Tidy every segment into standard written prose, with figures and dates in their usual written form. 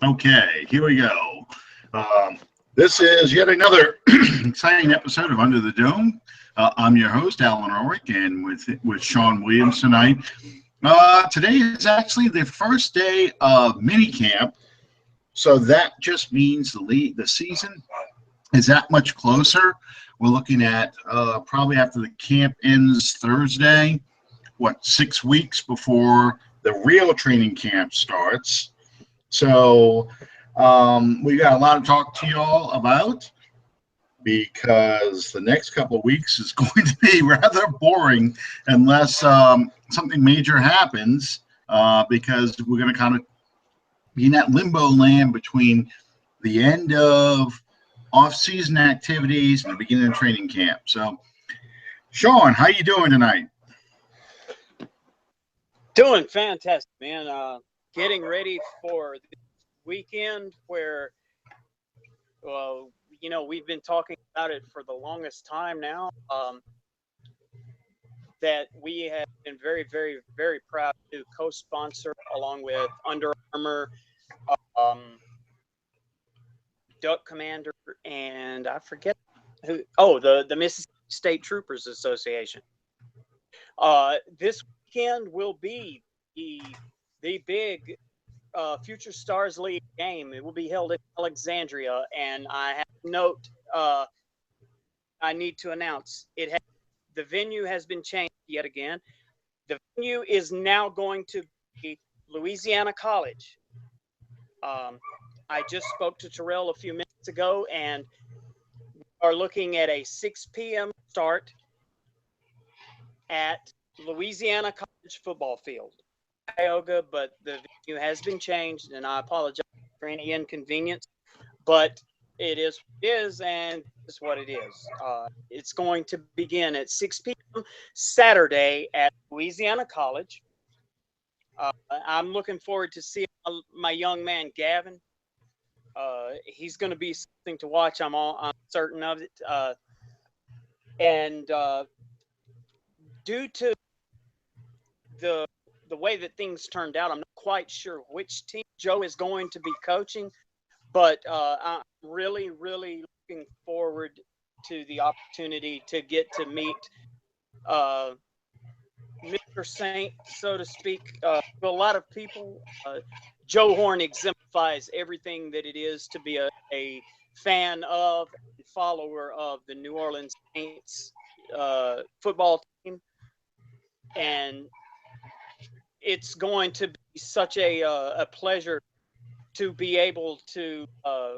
Okay, here we go. Um, this is yet another exciting episode of Under the Dome. I'm your host, Alan Ulrich, and with Sean Williams tonight. Today is actually the first day of mini camp, so that just means the season is that much closer. We're looking at probably after the camp ends Thursday, 6 weeks before the real training camp starts. So we got a lot to talk to y'all about because the next couple of weeks is going to be rather boring unless something major happens because we're going to kind of be in that limbo land between the end of off-season activities and the beginning of training camp. So, Sean, how you doing tonight? Doing fantastic, man. Getting ready for the weekend where, well, we've been talking about it for the longest time now. That we have been very, very, very proud to co-sponsor along with Under Armour, um, Duck Commander, and I forget who. Oh, the Mississippi State Troopers Association. This weekend will be the big Future Stars League game. It will be held in Alexandria, and I have to note, I need to announce the venue has been changed yet again. The venue is now going to be Louisiana College. I just spoke to Terrell a few minutes ago, and we are looking at a 6 p.m. start at Louisiana College football field. Cuyahoga, but the venue has been changed, and I apologize for any inconvenience, but it is, and it's what it is. It's going to begin at 6 p.m. Saturday at Louisiana College. I'm looking forward to seeing my young man Gavin. He's going to be something to watch. I'm certain of it. And due to the way that things turned out, I'm not quite sure which team Joe is going to be coaching, but I'm really, really looking forward to the opportunity to get to meet Mr. Saint, so to speak. To a lot of people, Joe Horn exemplifies everything that it is to be a fan of and follower of the New Orleans Saints football team. And it's going to be such a pleasure to be able to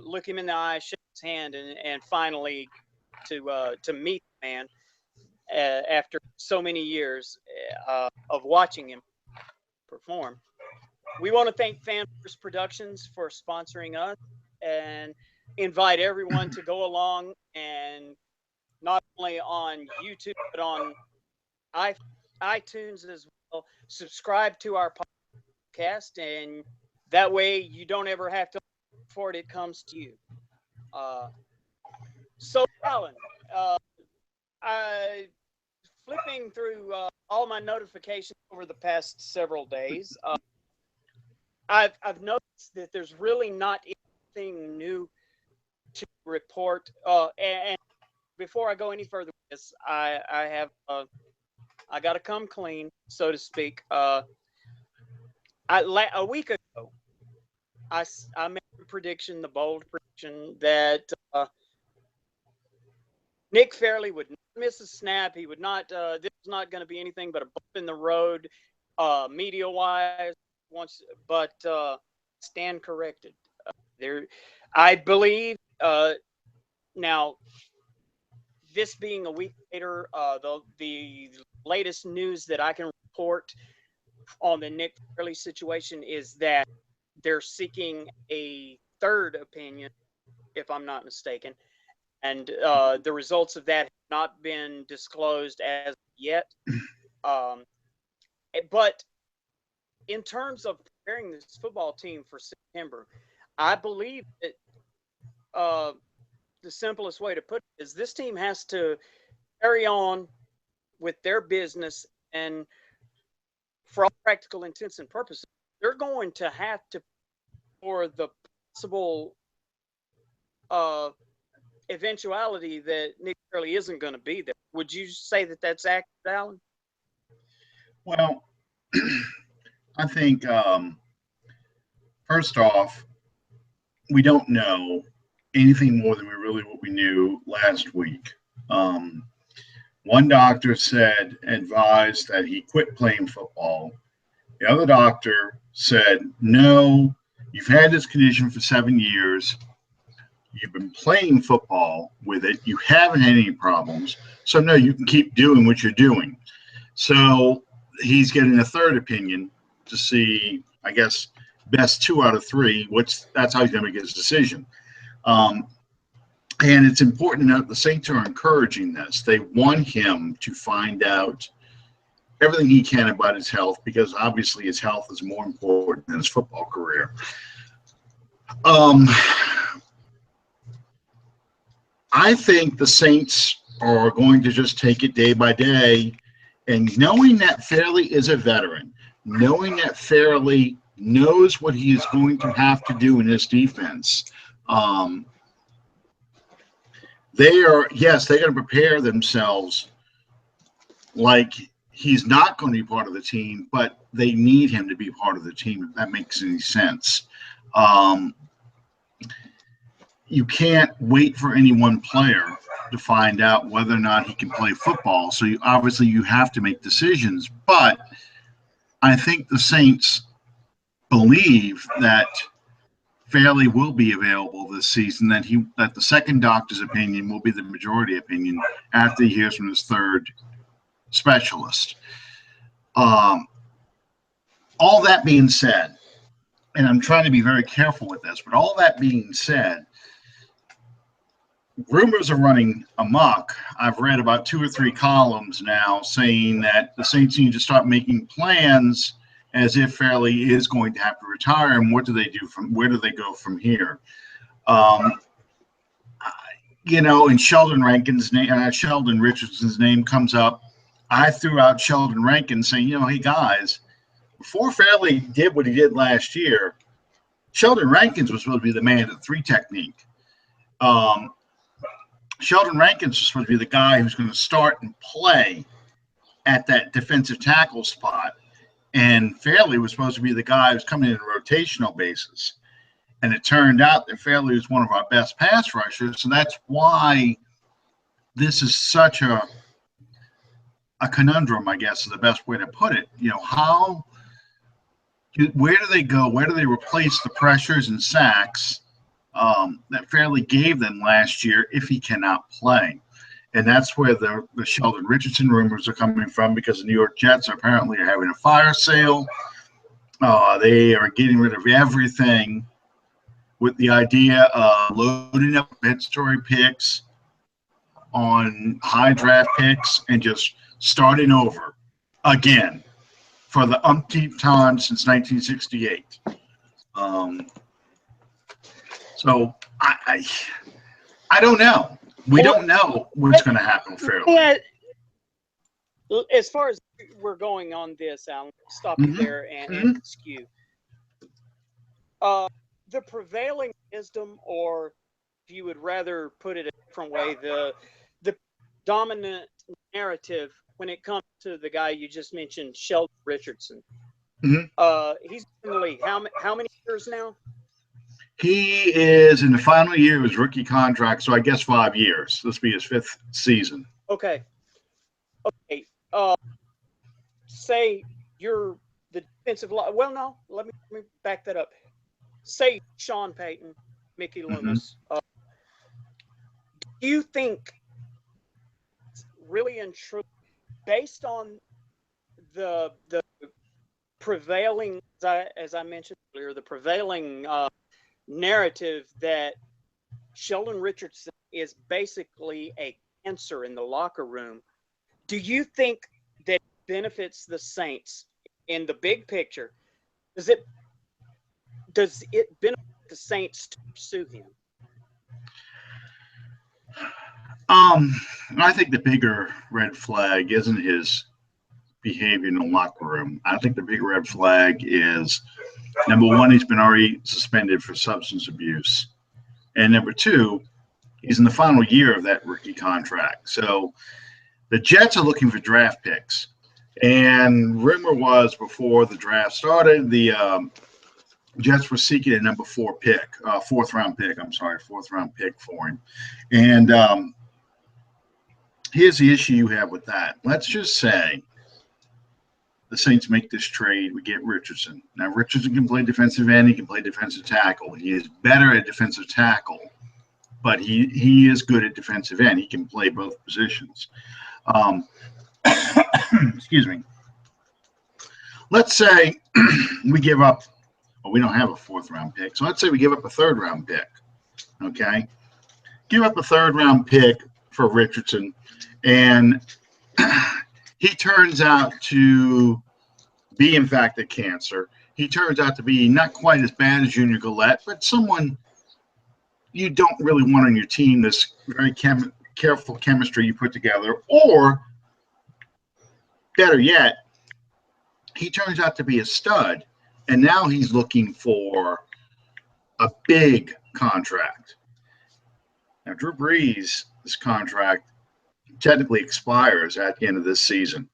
look him in the eye, shake his hand, and finally to meet the man after so many years of watching him perform. We want to thank Fan First Productions for sponsoring us and invite everyone to go along and not only on YouTube but on iTunes as well. Subscribe to our podcast, and that way you don't ever have to look for it. It comes to you. So, Alan, I flipping through all my notifications over the past several days. I've noticed that there's really not anything new to report. And before I go any further with this, I got to come clean, so to speak. A week ago, I made a prediction, the bold prediction, that Nick Fairley would not miss a snap. He would not. This is not going to be anything but a bump in the road, media-wise. But stand corrected. I believe. Now, this being a week later, the latest news that I can report on the Nick Fairley situation is that they're seeking a third opinion, if I'm not mistaken, and the results of that have not been disclosed as yet. But in terms of preparing this football team for September, I believe that the simplest way to put it is this team has to carry on with their business, and for all practical intents and purposes, they're going to have to for the possible eventuality that Nick Fairley isn't going to be there. Would you say that that's accurate, Alan? Well, I think first off, we don't know anything more than what we knew last week. One doctor advised that he quit playing football. The other doctor said, no, you've had this condition for 7 years. You've been playing football with it. You haven't had any problems. So, no, you can keep doing what you're doing. So he's getting a third opinion to see, I guess, best 2 out of 3. That's how he's going to make his decision. And it's important to note the Saints are encouraging this. They want him to find out everything he can about his health, because obviously his health is more important than his football career. I think the Saints are going to just take it day by day, and knowing that Fairley is a veteran, knowing that Fairley knows what he is going to have to do in his defense, they're going to prepare themselves like he's not going to be part of the team, but they need him to be part of the team, if that makes any sense. You can't wait for any one player to find out whether or not he can play football. So obviously you have to make decisions. But I think the Saints believe that Fairley will be available this season, that the second doctor's opinion will be the majority opinion after he hears from his third specialist. All that being said, and I'm trying to be very careful with this, but all that being said, rumors are running amok. I've read about 2 or 3 columns now saying that the Saints need to start making plans as if Fairley is going to have to retire, and where do they go from here? And Sheldon Richardson's name comes up. I threw out Sheldon Rankin saying, hey guys, before Fairley did what he did last year, Sheldon Rankins was supposed to be the man at the 3 technique. Sheldon Rankins was supposed to be the guy who's going to start and play at that defensive tackle spot. And Fairley was supposed to be the guy who's coming in on a rotational basis. And it turned out that Fairley was one of our best pass rushers. So that's why this is such a conundrum, I guess, is the best way to put it. Where do they go? Where do they replace the pressures and sacks that Fairley gave them last year if he cannot play? And that's where the Sheldon Richardson rumors are coming from, because the New York Jets apparently are having a fire sale. They are getting rid of everything with the idea of loading up compensatory picks on high draft picks and just starting over again for the umpteenth time since 1968. So I don't know. We don't know what's going to happen fairly. As far as we're going on this, Alan, stop you there and ask you. The prevailing wisdom, or if you would rather put it a different way, the dominant narrative when it comes to the guy you just mentioned, Sheldon Richardson. He's in the league. How many years now? He is in the final year of his rookie contract, so I guess 5 years. This will be his 5th season. Okay. Say you're the defensive line. Well, no, let me back that up. Say Sean Payton, Mickey Loomis. Do you think, really and truly, based on the prevailing, as I mentioned earlier, the prevailing narrative that Sheldon Richardson is basically a cancer in the locker room, do you think that it benefits the Saints in the big picture? Does it benefit the Saints to pursue him? I think the bigger red flag isn't his behavior in the locker room. I think the big red flag is Number one, he's been already suspended for substance abuse. And number two, he's in the final year of that rookie contract. So the Jets are looking for draft picks. And rumor was before the draft started, the Jets were seeking a number fourth round pick for him. And here's the issue you have with that. Let's just say the Saints make this trade. We get Richardson. Now, Richardson can play defensive end. He can play defensive tackle. He is better at defensive tackle, but he is good at defensive end. He can play both positions. Excuse me. Let's say we give up, well, we don't have a fourth round pick. So let's say we give up a third round pick. Okay. Give up a third round pick for Richardson, and he turns out to be, in fact, a cancer. He turns out to be not quite as bad as Junior Gillette, but someone you don't really want on your team, this very careful chemistry you put together. Or, better yet, he turns out to be a stud, and now he's looking for a big contract. Now, Drew Brees, this contract technically expires at the end of this season.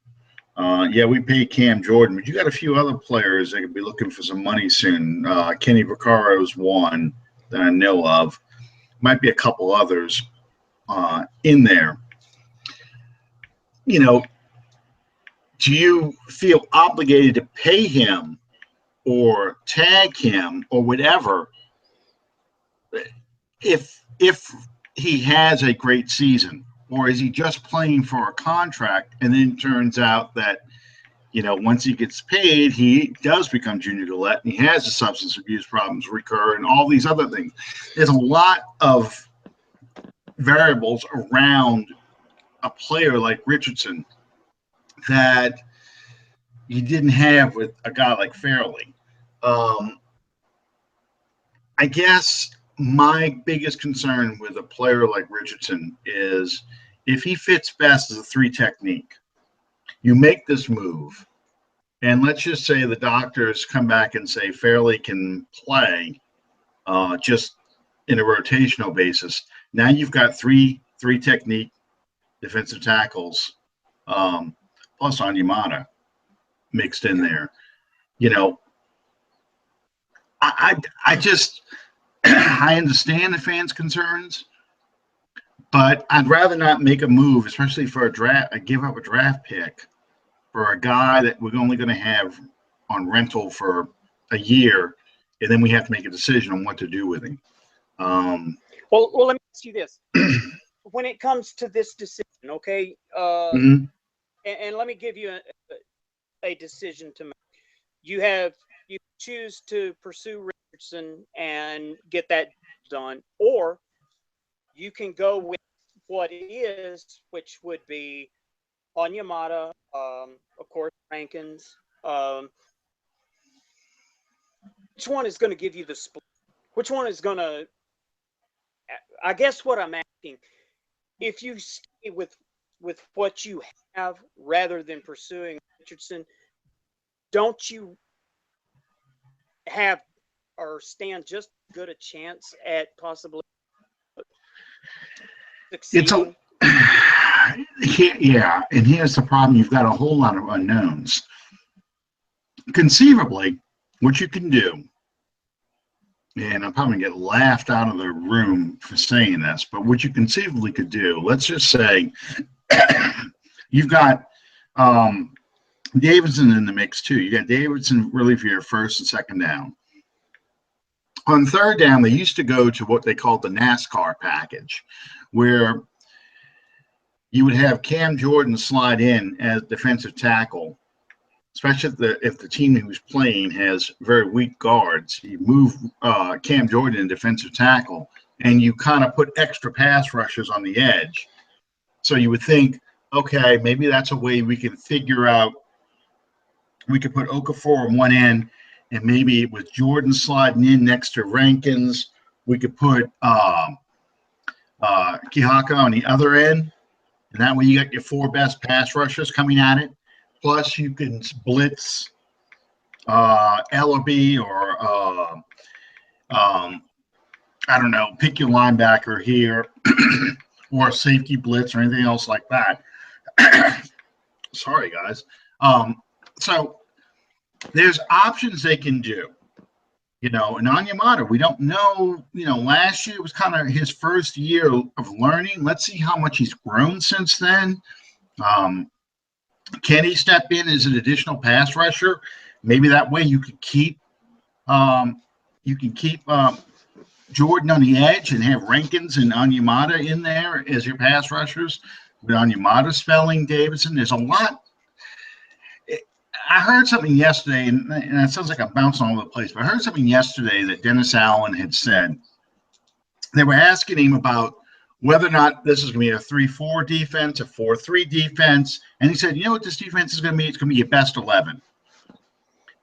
Yeah, we paid Cam Jordan, but you got a few other players that could be looking for some money soon. Kenny Vaccaro's one that I know of. Might be a couple others in there. You know, do you feel obligated to pay him or tag him or whatever if he has a great season? Or is he just playing for a contract, and then it turns out that, you know, once he gets paid, he does become Junior Gillette, and he has the substance abuse problems recur and all these other things. There's a lot of variables around a player like Richardson that you didn't have with a guy like Fairley. I guess my biggest concern with a player like Richardson is if he fits best as a three technique, you make this move, and let's just say the doctors come back and say Fairley can play just in a rotational basis. Now you've got three technique defensive tackles, plus Onyemata mixed in there. You know, I just I understand the fans' concerns, but I'd rather not make a move, especially for give up a draft pick for a guy that we're only going to have on rental for a year, and then we have to make a decision on what to do with him. Well, let me ask you this: when it comes to this decision, okay, Mm-hmm. and let me give you a decision to make. You choose to pursue Richardson and get that done, or you can go with what is, which would be Onyemata, of course, Rankins. Which one is going to give you the split? Which one is going to? I guess what I'm asking, if you stay with what you have rather than pursuing Richardson, don't you have or stand just as good a chance at possibly succeeding? Yeah, and here's the problem. You've got a whole lot of unknowns. Conceivably, what you can do, and I'm probably going to get laughed out of the room for saying this, but what you conceivably could do, let's just say you've got Davidson in the mix too. You got Davidson really for your first and second down. On third down, they used to go to what they called the NASCAR package, where you would have Cam Jordan slide in as defensive tackle, especially if the team who's playing has very weak guards. You move Cam Jordan in defensive tackle, and you kind of put extra pass rushers on the edge. So you would think, okay, maybe that's a way we can figure out. We could put Okafor on one end, and maybe with Jordan sliding in next to Rankins, we could put Kihaka on the other end. And that way you got your four best pass rushers coming at it. Plus you can blitz Ellaby or I don't know, pick your linebacker here, or a safety blitz or anything else like that. Sorry, guys. So there's options they can do. And Onyemata, we don't know. Last year was kind of his first year of learning. Let's see how much he's grown since then. Can he step in as an additional pass rusher? Maybe that way you could keep Jordan on the edge and have Rankins and Onyemata in there as your pass rushers. With Onyemata spelling Davidson, there's a lot. I heard something yesterday, and it sounds like I'm bouncing all over the place, but I heard something yesterday that Dennis Allen had said. They were asking him about whether or not this is going to be a 3-4 defense, a 4-3 defense. And he said, you know what this defense is going to be? It's going to be your best 11.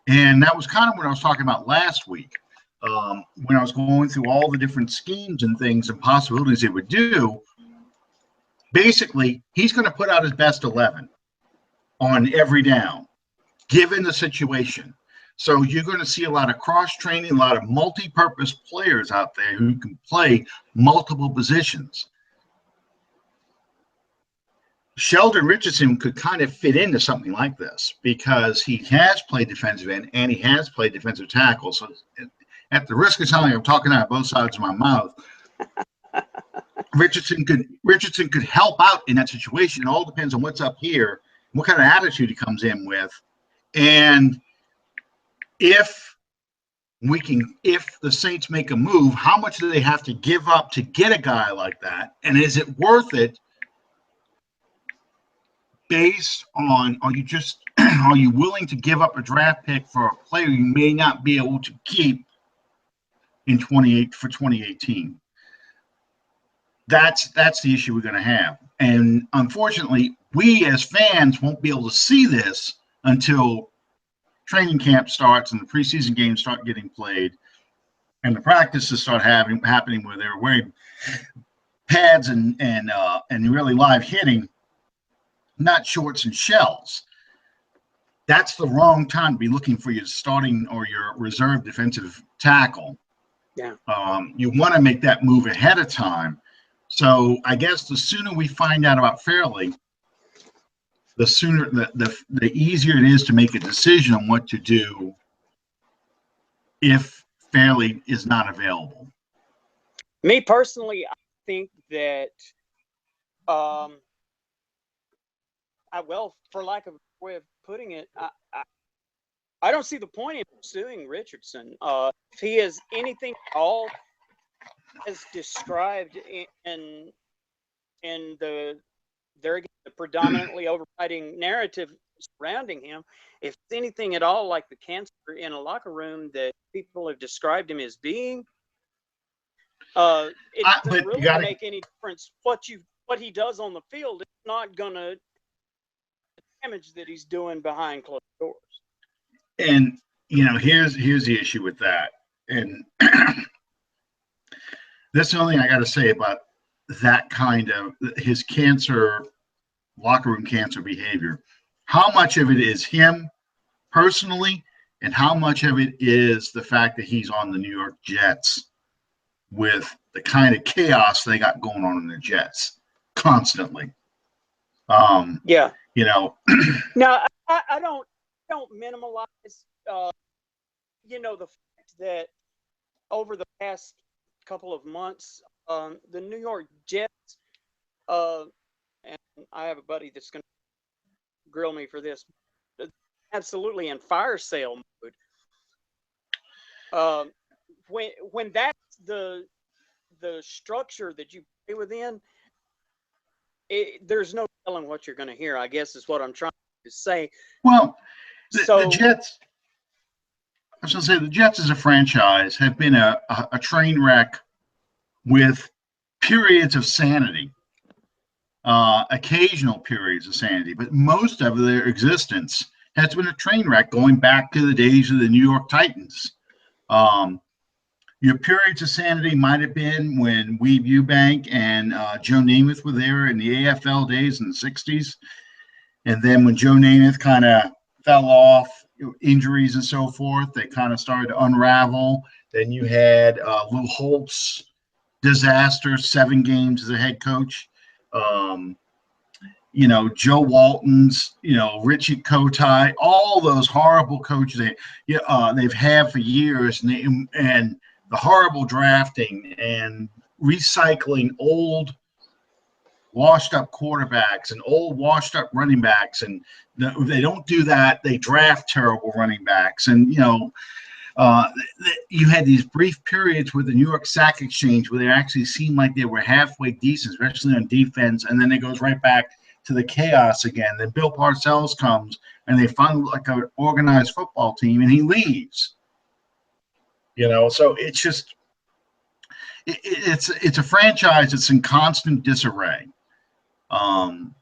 And that was kind of what I was talking about last week, when I was going through all the different schemes and things and possibilities they would do. Basically, he's going to put out his best 11 on every down, given the situation. So you're going to see a lot of cross-training, a lot of multi-purpose players out there who can play multiple positions. Sheldon Richardson could kind of fit into something like this because he has played defensive end and he has played defensive tackle. So at the risk of sounding like I'm talking out of both sides of my mouth, Richardson could help out in that situation. It all depends on what's up here, what kind of attitude he comes in with, and if the Saints make a move, how much do they have to give up to get a guy like that, and is it worth it? Based on, are you willing to give up a draft pick for a player you may not be able to keep in 2018? That's the issue we're going to have. And unfortunately, we as fans won't be able to see this until training camp starts and the preseason games start getting played and the practices start happening where they're wearing pads and really live hitting, not shorts and shells. That's the wrong time to be looking for your starting or your reserve defensive tackle. Yeah. You want to make that move ahead of time. So I guess the sooner we find out about Fairley, the sooner the easier it is to make a decision on what to do if Fairley is not available. Me personally, I think that for lack of a way of putting it, I don't see the point in pursuing Richardson. If he is anything at all as described in the predominantly overriding narrative surrounding him, if it's anything at all like the cancer in a locker room that people have described him as being, it doesn't really make any difference what he does on the field. It's not gonna damage that he's doing behind closed doors. And here's the issue with that, and that's the only thing I got to say about that kind of his locker room cancer behavior. How much of it is him personally, and how much of it is the fact that he's on the New York Jets with the kind of chaos they got going on in the Jets constantly. Yeah. Now I don't minimalize the fact that over the past couple of months, the New York Jets, and I have a buddy that's going to grill me for this, absolutely in fire sale mode. When that's the structure that you play within, there's no telling what you're going to hear, I guess is what I'm trying to say. Well, the Jets, I was going to say, the Jets as a franchise have been a train wreck with periods of sanity, occasional periods of sanity, but most of their existence has been a train wreck going back to the days of the New York Titans. Your periods of sanity might have been when Weave Eubank and Joe Namath were there in the AFL days in the 60s. And then when Joe Namath kind of fell off, injuries and so forth, they kind of started to unravel. Then you had Lou Holtz disaster, 7 games as a head coach. Joe Walton's, Richie Kotite, all those horrible coaches they've had for years, and the horrible drafting and recycling old washed up quarterbacks and old washed up running backs, and they don't do that. They draft terrible running backs, and you had these brief periods with the New York Sack Exchange where they actually seemed like they were halfway decent, especially on defense, and then it goes right back to the chaos again. Then Bill Parcells comes, and they finally look like an organized football team, and he leaves. So it's just it's a franchise that's in constant disarray, and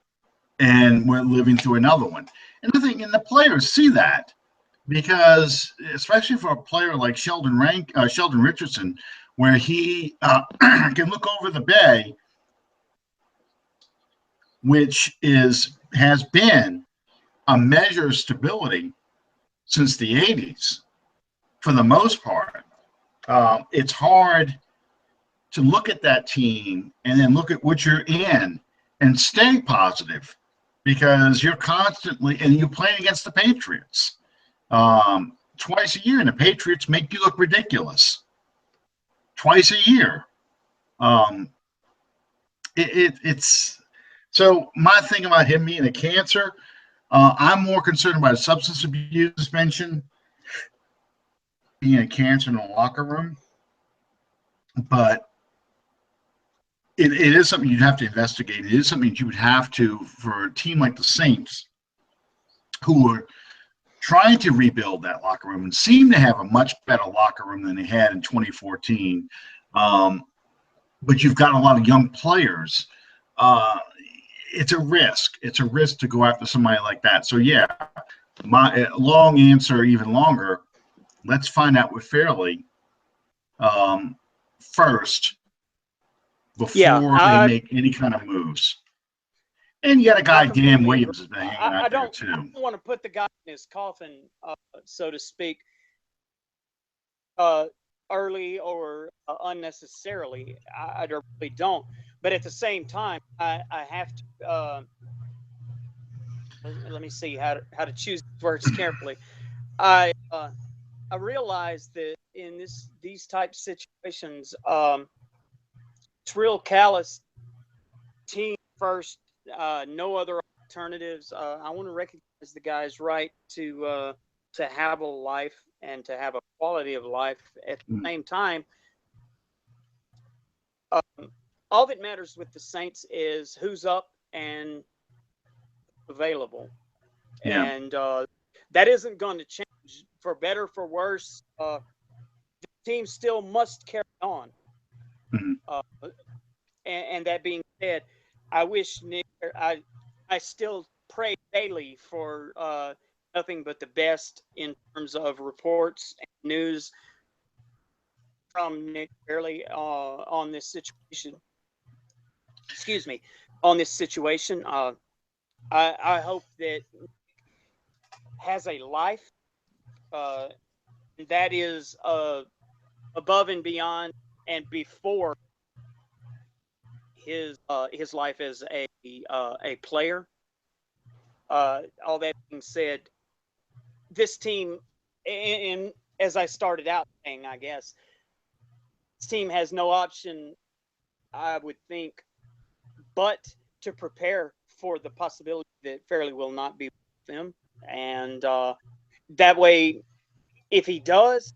we're living through another one. And the players see that, because especially for a player like Sheldon Richardson, where he can look over the bay, which has been a measure of stability since the 80s for the most part. It's hard to look at that team and then look at what you're in and stay positive, because you're constantly, and you're playing against the Patriots twice a year, and the Patriots make you look ridiculous twice a year. It's so my thing about him being a cancer, I'm more concerned about a substance abuse suspension being a cancer in the locker room, but it is something you'd have to investigate. It is something you would have to, for a team like the Saints, who are trying to rebuild that locker room and seem to have a much better locker room than they had in 2014. But you've got a lot of young players. It's a risk. It's a risk to go after somebody like that. So, yeah, my long answer, even longer, let's find out with Fairley first before they make any kind of moves. And you got a guy, Dan Williams, has been hanging out there, too. I don't want to put the guy in his coffin, so to speak, early or unnecessarily. I really don't. But at the same time, I have to let me see how to choose words carefully. I realize that in these type situations, it's real callous. Team first, no other alternatives. I want to recognize the guy's right to have a life and to have a quality of life. At the same time, all that matters with the Saints is who's up and available. Yeah. And that isn't going to change, for better, for worse. The team still must carry on. Mm-hmm. And that being said, I wish Nick, I still pray daily for nothing but the best in terms of reports and news from Nick Fairley on this situation. Excuse me, on this situation. I hope that Nick has a life that is above and beyond and before his life as a player. All that being said, this team, and as I started out saying, I guess this team has no option, I would think, but to prepare for the possibility that Fairley will not be with them, and that way, if he does,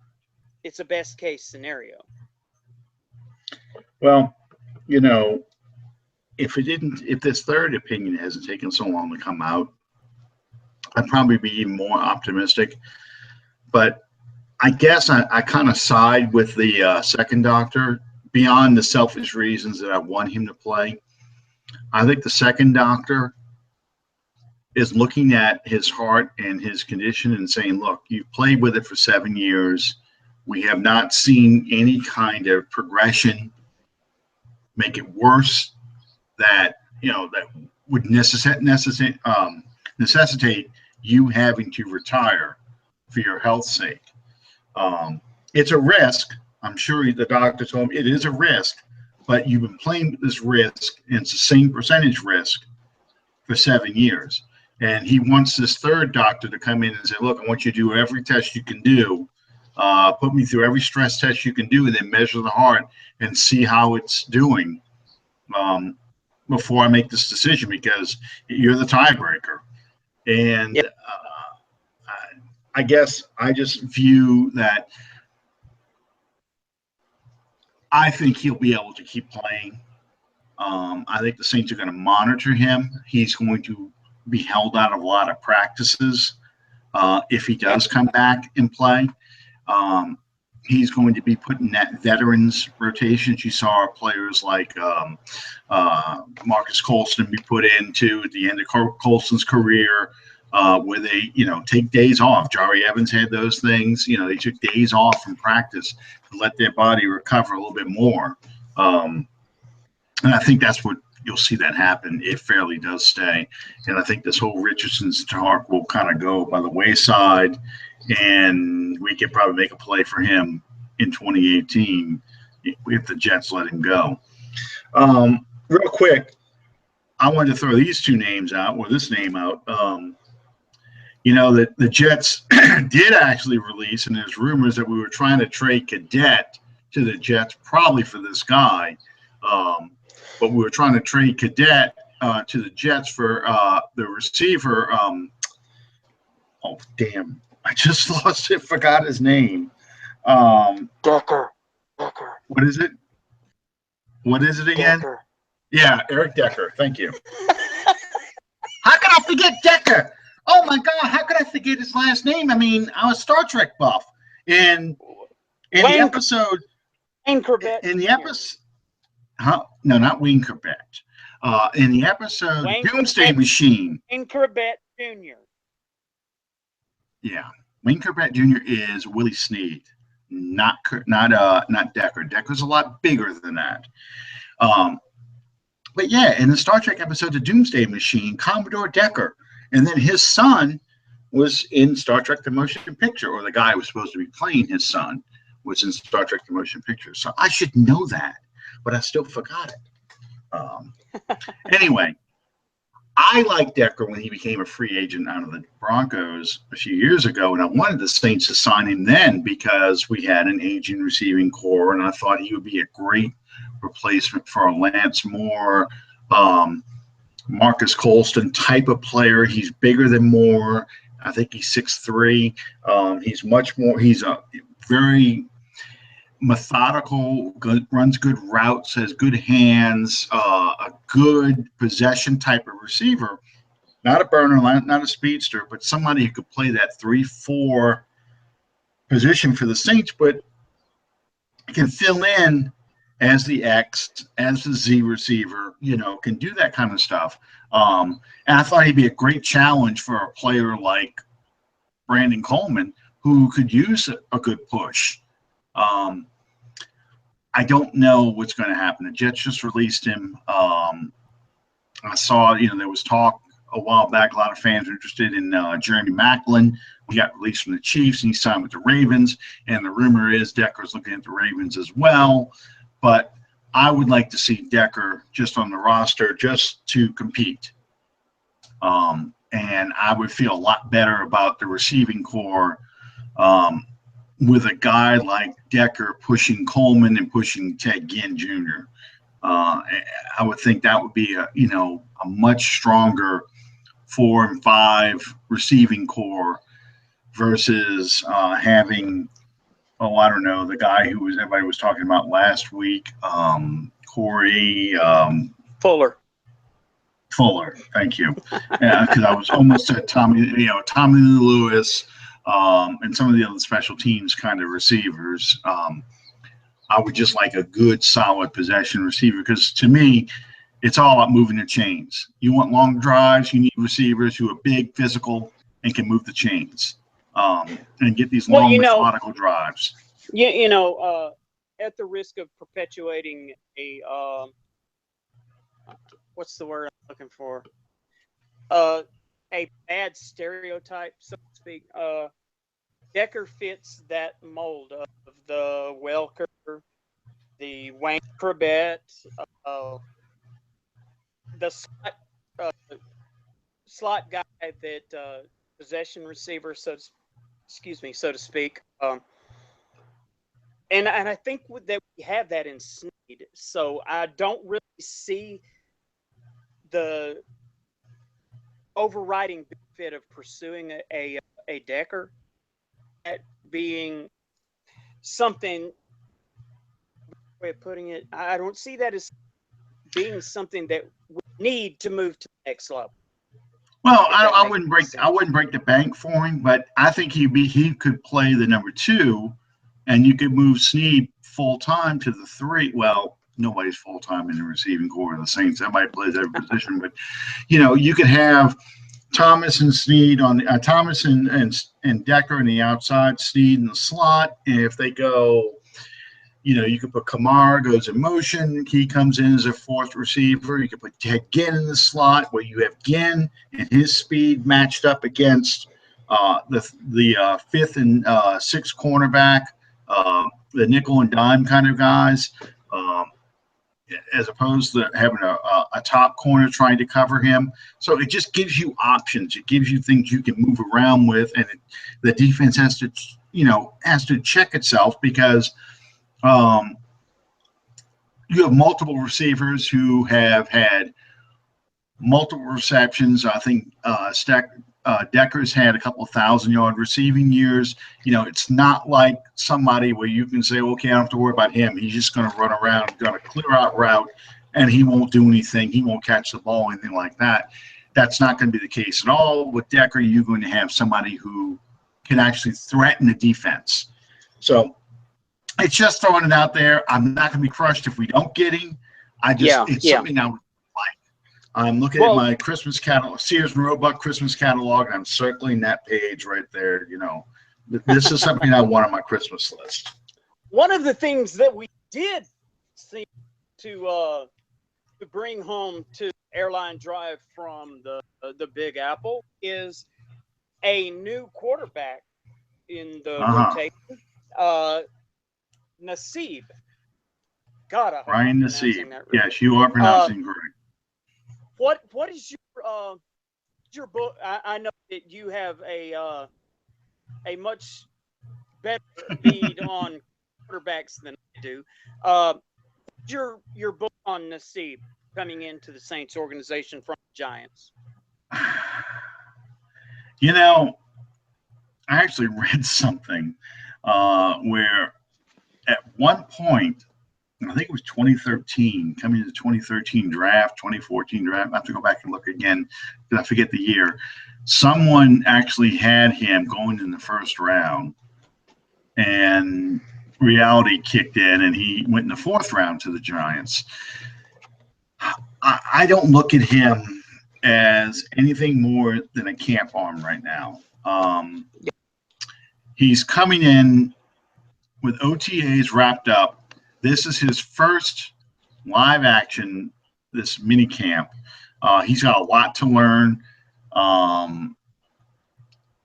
it's a best case scenario. Well, if this third opinion hasn't taken so long to come out, I'd probably be even more optimistic. But I guess I kind of side with the second doctor, beyond the selfish reasons that I want him to play. I think the second doctor is looking at his heart and his condition and saying, look, you've played with it for 7 years. We have not seen any kind of progression, make it worse, that would necessitate you having to retire. for your health's sake. It's a risk. I'm sure the doctor told him it is a risk, but you've been playing with this risk, and it's the same percentage risk for 7 years. And he wants this third doctor to come in and say, look, I want you to do every test you can do, put me through every stress test you can do, and then measure the heart and see how it's doing before I make this decision, because you're the tiebreaker. And Yep. I guess I just view that I think he'll be able to keep playing. I think the Saints are going to monitor him. He's going to be held out of a lot of practices if he does come back and play. He's going to be put in that veterans rotations. You saw players like Marcus Colston be put into at the end of Colston's career, where they, take days off. Jari Evans had those things. They took days off from practice to let their body recover a little bit more. And I think that's what you'll see that happen if Fairley does stay. And I think this whole Richardson's talk will kind of go by the wayside, and we could probably make a play for him in 2018 if the Jets let him go. Real quick, I wanted to throw these two names out, or this name out. That the Jets did actually release, and there's rumors that we were trying to trade Cadet to the Jets, probably for this guy. But we were trying to trade Cadet to the Jets for the receiver. Oh, damn. I just lost it. Forgot his name. Decker. What is it? What is it again? Decker. Yeah, Eric Decker. Thank you. How could I forget Decker? Oh, my God. How could I forget his last name? I mean, I'm a Star Trek buff. And in the episode. Wayne Corbett. In the episode. Huh? No, not Wayne Corbett. In the episode Doomsday Machine. Wayne Corbett Jr. Yeah, Wayne Corbett Jr. is Willie Snead, not Decker. Decker's a lot bigger than that. But yeah, in the Star Trek episode The Doomsday Machine, Commodore Decker, and then his son was in Star Trek The Motion Picture, or the guy who was supposed to be playing his son was in Star Trek The Motion Picture. So I should know that, but I still forgot it. Anyway, I liked Decker when he became a free agent out of the Broncos a few years ago, and I wanted the Saints to sign him then because we had an aging receiving core, and I thought he would be a great replacement for a Lance Moore, Marcus Colston type of player. He's bigger than Moore. I think he's 6'3". He's much more. He's a very methodical, runs good routes, has good hands, a good possession type of receiver. Not a burner, not a speedster, but somebody who could play that 3-4 position for the Saints, but can fill in as the X, as the Z receiver, can do that kind of stuff. And I thought he'd be a great challenge for a player like Brandon Coleman, who could use a good push. I don't know what's going to happen. The Jets just released him. I saw, there was talk a while back. A lot of fans were interested in Jeremy Maclin. He got released from the Chiefs, and he signed with the Ravens. And the rumor is Decker's looking at the Ravens as well. But I would like to see Decker just on the roster just to compete. And I would feel a lot better about the receiving core with a guy like Decker pushing Coleman and pushing Ted Ginn Jr. I would think that would be a much stronger 4 and 5 receiving core versus having, I don't know, the guy who everybody was talking about last week, Corey Fuller. Thank you. Because I was almost at Tommy Lewis. And some of the other special teams kind of receivers. I would just like a good, solid possession receiver, because to me, it's all about moving the chains. You want long drives, you need receivers who are big, physical, and can move the chains and get these long, methodical drives. At the risk of perpetuating a what's the word I'm looking for? A bad stereotype, so to speak. Decker fits that mold of the Welker, the Wayne Corbett, uh, the uh, slot guy that possession receiver, so to speak. And I think that we have that in Snead. So I don't really see the overriding benefit of pursuing a Decker at being something. Way of putting it, I don't see that as being something that we need to move to the next level. Well, I wouldn't break the bank for him, but I think he could play the number 2, and you could move Snead full time to the 3. Well, nobody's full time in the receiving core of the Saints. Everybody plays every position, but you could have Thomas and Snead on the Thomas and Decker on the outside, Snead in the slot. And if they go, you could put Kamara goes in motion. He comes in as a 4th receiver. You could put Ginn in the slot where you have Ginn and his speed matched up against the 5th and 6th cornerback, the nickel and dime kind of guys, as opposed to having a top corner trying to cover him. So it just gives you options. It gives you things you can move around with, and the defense has to check itself because you have multiple receivers who have had multiple receptions. I think Decker's had a couple 1,000-yard receiving years. It's not like somebody where you can say, okay, I don't have to worry about him. He's just going to run around, going to clear out route, and he won't do anything. He won't catch the ball, anything like that. That's not going to be the case at all. With Decker, you're going to have somebody who can actually threaten the defense. So it's just throwing it out there. I'm not going to be crushed if we don't get him. It's something I would like. I'm looking at my Christmas catalog, Sears and Roebuck Christmas catalog, and I'm circling that page right there. This is something I want on my Christmas list. One of the things that we did seem to bring home to Airline Drive from the Big Apple is a new quarterback in the rotation. Nassib. God, I hope Ryan Nassib. Right. Yes, you are pronouncing correct. What is your book? I know that you have a much better read on quarterbacks than I do. Your book on Nassib coming into the Saints organization from the Giants. I actually read something where at one point, I think it was 2013, coming to the 2013 draft, 2014 draft. I have to go back and look again because I forget the year. Someone actually had him going in the first round, and reality kicked in, and he went in the 4th round to the Giants. I don't look at him as anything more than a camp arm right now. He's coming in with OTAs wrapped up. This is his first live action, this mini camp. He's got a lot to learn.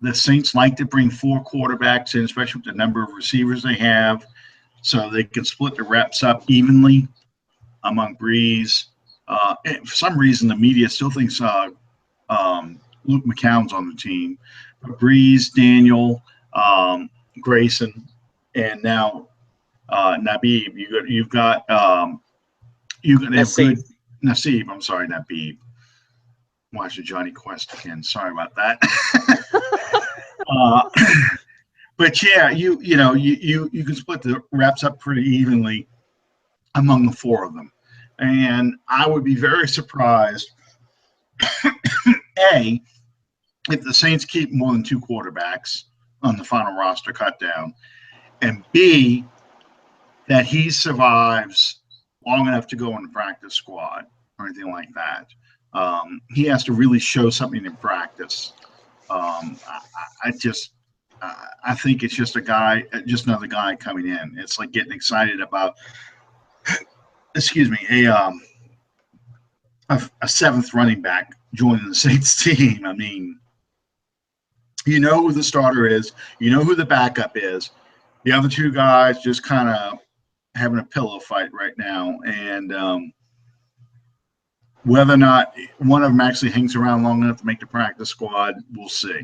The Saints like to bring 4 quarterbacks in, especially with the number of receivers they have, so they can split the reps up evenly among Breeze. For some reason, the media still thinks Luke McCown's on the team. Breeze, Daniel, Grayson, and now Nabeeb. You've got Nassib. Nassib. I'm sorry, Nabeeb. Watching Johnny Quest again. Sorry about that. But yeah, you can split the reps up pretty evenly among the 4 of them, and I would be very surprised. A, if the Saints keep more than 2 quarterbacks on the final roster cut down, and B, that he survives long enough to go on the practice squad or anything like that. He has to really show something in practice. I think it's just another guy coming in. It's like getting excited about, a 7th running back joining the Saints team. I mean, You know who the starter is. You know who the backup is. The other two guys just kind of having a pillow fight right now, and whether or not one of them actually hangs around long enough to make the practice squad, we'll see.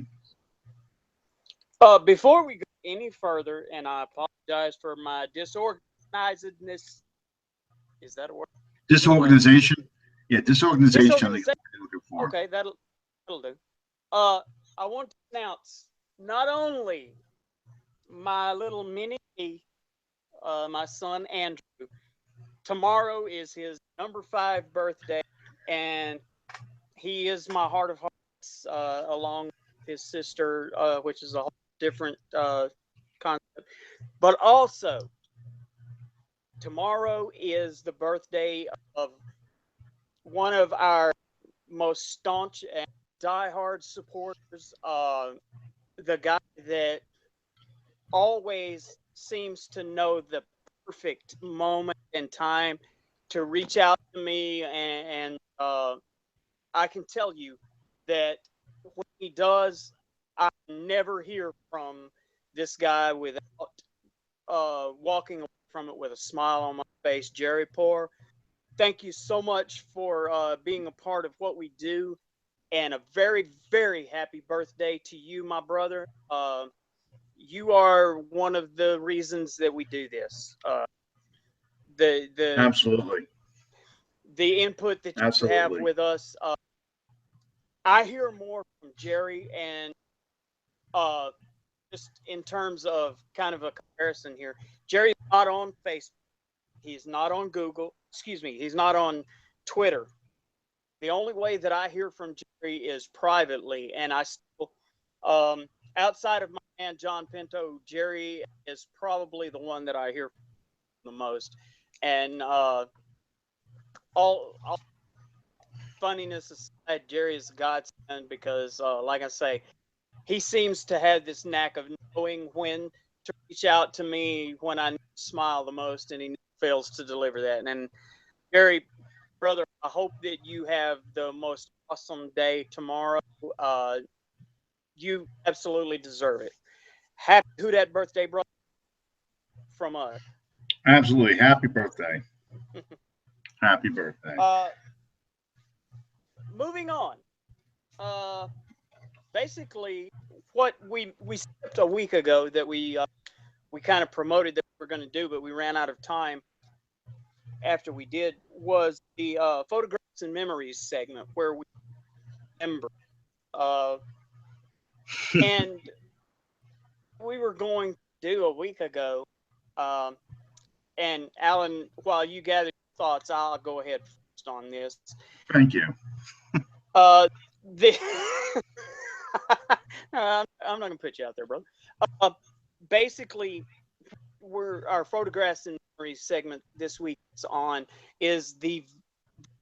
Before we go any further, and I apologize for my disorganizedness. Is that a word? Disorganization. Yeah, disorganization. I think is what you're looking for. Okay, that'll do. I want to announce not only my little mini, my son Andrew. Tomorrow is his number 5 birthday, and he is my heart of hearts, along with his sister, which is a whole different concept. But also, tomorrow is the birthday of one of our most staunch and diehard supporters, the guy that always seems to know the perfect moment and time to reach out to me, and I can tell you that when he does, I never hear from this guy without walking away from it with a smile on my face. Jerry Poor, thank you so much for being a part of what we do, and a very, very happy birthday to you, my brother. You are one of the reasons that we do this. Absolutely. The input that you have with us. I hear more from Jerry, and just in terms of kind of a comparison here, Jerry's not on Facebook. He's not on Google. Excuse me. He's not on Twitter. The only way that I hear from Jerry is privately, and I still, outside of my man John Pinto, Jerry is probably the one that I hear from the most. And all funniness aside, Jerry is God's son because, like I say, he seems to have this knack of knowing when to reach out to me when I smile the most, and he fails to deliver that. And Jerry, brother, I hope that you have the most awesome day tomorrow. You absolutely deserve it. Happy Who Dat birthday, brother, from us. Absolutely. Happy birthday. Happy birthday. Moving on. Basically, what we skipped a week ago that we kind of promoted that we were going to do, but we ran out of time after we did, was the photographs and memories segment where we remember. And we were going to do a week ago. And Alan, while you gather your thoughts, I'll go ahead first on this. Thank you. I'm not going to put you out there, bro. Basically, our photographs and memories segment this week is the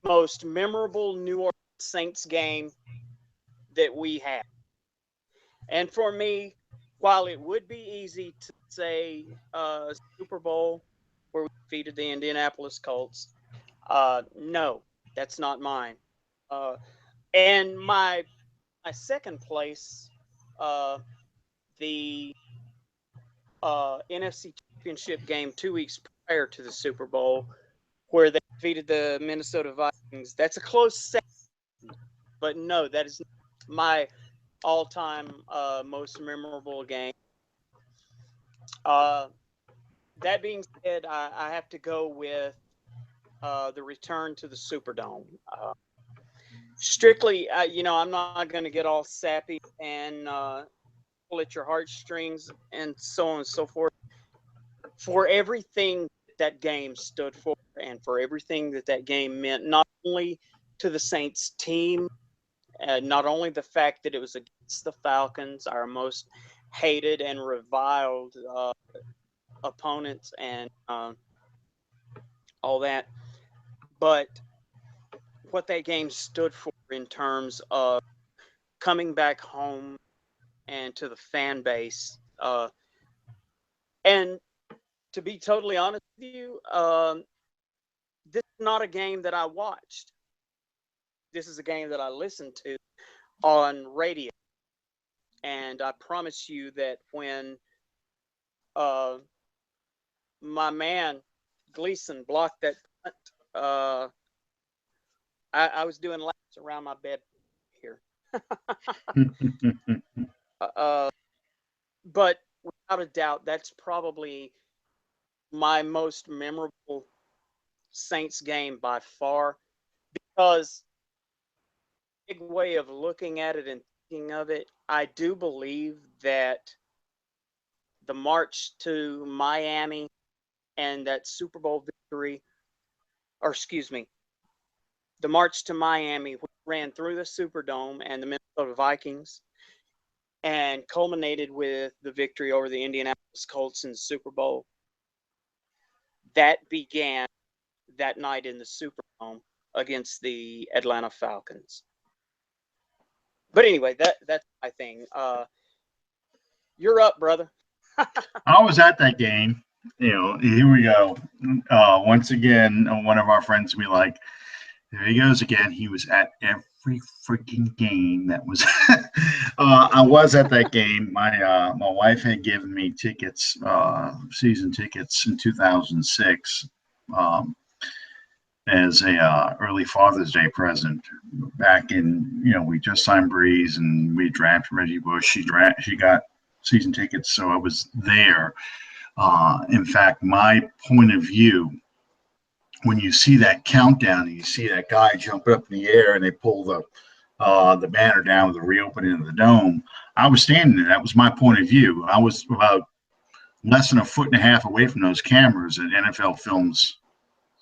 most memorable New Orleans Saints game that we have. And for me, while it would be easy to say Super Bowl where we defeated the Indianapolis Colts, no, that's not mine. And my second place, the NFC Championship game 2 weeks prior to the Super Bowl, where they defeated the Minnesota Vikings. That's a close second, but no, that is my all-time most memorable game. That being said, I have to go with the return to the Superdome. Strictly, I'm not going to get all sappy and pull at your heartstrings and so on and so forth. For everything that game stood for and for everything that game meant, not only to the Saints team, not only the fact that it was against the Falcons, our most hated and reviled opponents and all that, but what that game stood for in terms of coming back home and to the fan base. And to be totally honest with you, this is not a game that I watched. This is a game that I listened to on radio. And I promise you that when my man Gleason blocked that punt, I was doing laps around my bed here. But without a doubt, that's probably my most memorable Saints game by far, because big way of looking at it and thinking of it, I do believe that the march to Miami and that Super Bowl victory, or excuse me, the march to Miami, which ran through the Superdome and the Minnesota Vikings and culminated with the victory over the Indianapolis Colts in the Super Bowl, that began that night in the Superdome against the Atlanta Falcons. But anyway, that's my thing. You're up, brother. I was at that game. Here we go. Once again, one of our friends will be like, there he goes again. He was at every freaking game that was. I was at that game. My wife had given me tickets, season tickets in 2006, as a early Father's Day present. Back in, we just signed Breeze and we drafted Reggie Bush. She got season tickets, so I was there. In fact, my point of view, when you see that countdown and you see that guy jumping up in the air and they pull the banner down with the reopening of the dome, I was standing there. That was my point of view. I was about less than a foot and a half away from those cameras, and NFL Films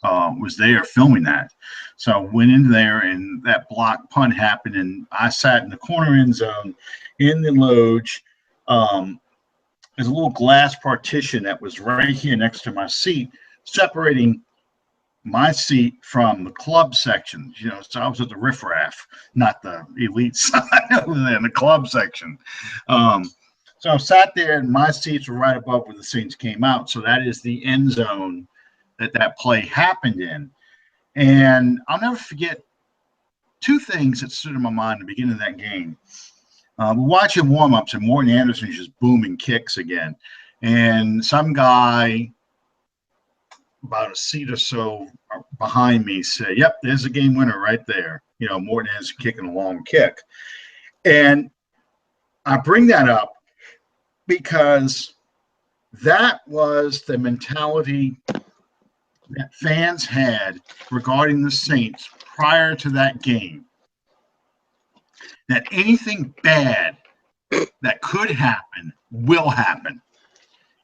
was there filming that. So I went in there, and that block punt happened, and I sat in the corner end zone in the loge. There's a little glass partition that was right here next to my seat, separating my seat from the club section. So I was at the riffraff, not the elite side, in the club section. So I sat there, and my seats were right above where the Saints came out. So that is the end zone that play happened in. And I'll never forget two things that stood in my mind at the beginning of that game. We're watching warm-ups, and Morton Anderson is just booming kicks again. And some guy about a seat or so behind me said, yep, there's a game winner right there. Morton Anderson kicking a long kick. And I bring that up because that was the mentality that fans had regarding the Saints prior to that game. That anything bad that could happen will happen.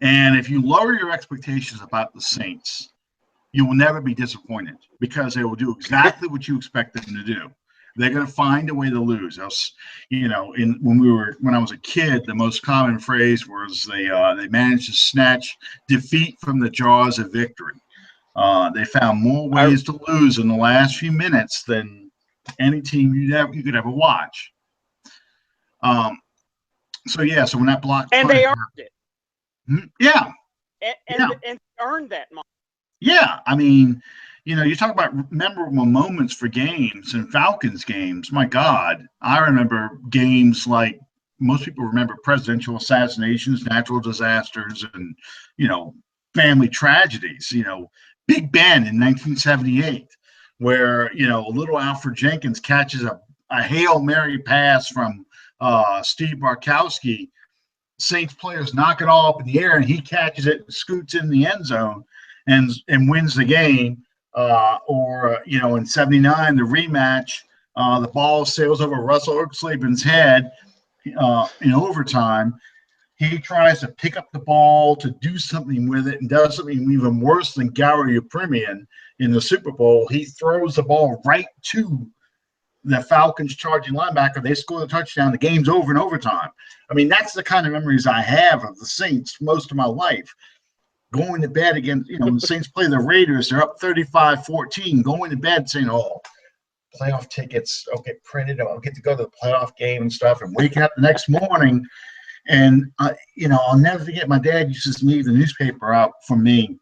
And if you lower your expectations about the Saints, you will never be disappointed, because they will do exactly what you expect them to do. They're going to find a way to lose. When I was a kid, the most common phrase was they managed to snatch defeat from the jaws of victory. They found more ways to lose in the last few minutes than any team you could ever watch. So when that block, and they earned it. Yeah. And earned that money. Yeah, I mean, you talk about memorable moments for games and Falcons games. My God, I remember games like most people remember presidential assassinations, natural disasters, and family tragedies. Big Ben in 1978, where little Alfred Jenkins catches a Hail Mary pass from Steve Barkowski. Saints players knock it all up in the air, and he catches it and scoots in the end zone and wins the game. In 79, the rematch, the ball sails over Russell Erxleben's head in overtime. He tries to pick up the ball to do something with it and does something even worse than Gary Yepremian in the Super Bowl. He throws the ball right to the Falcons charging linebacker. They score the touchdown. The game's over in overtime. I mean, that's the kind of memories I have of the Saints most of my life. Going to bed against, when the Saints play the Raiders, they're up 35-14, going to bed saying, oh, playoff tickets, I'll get printed, I'll get to go to the playoff game and stuff, and waking up the next morning. And, I'll never forget, my dad used to leave the newspaper out for me,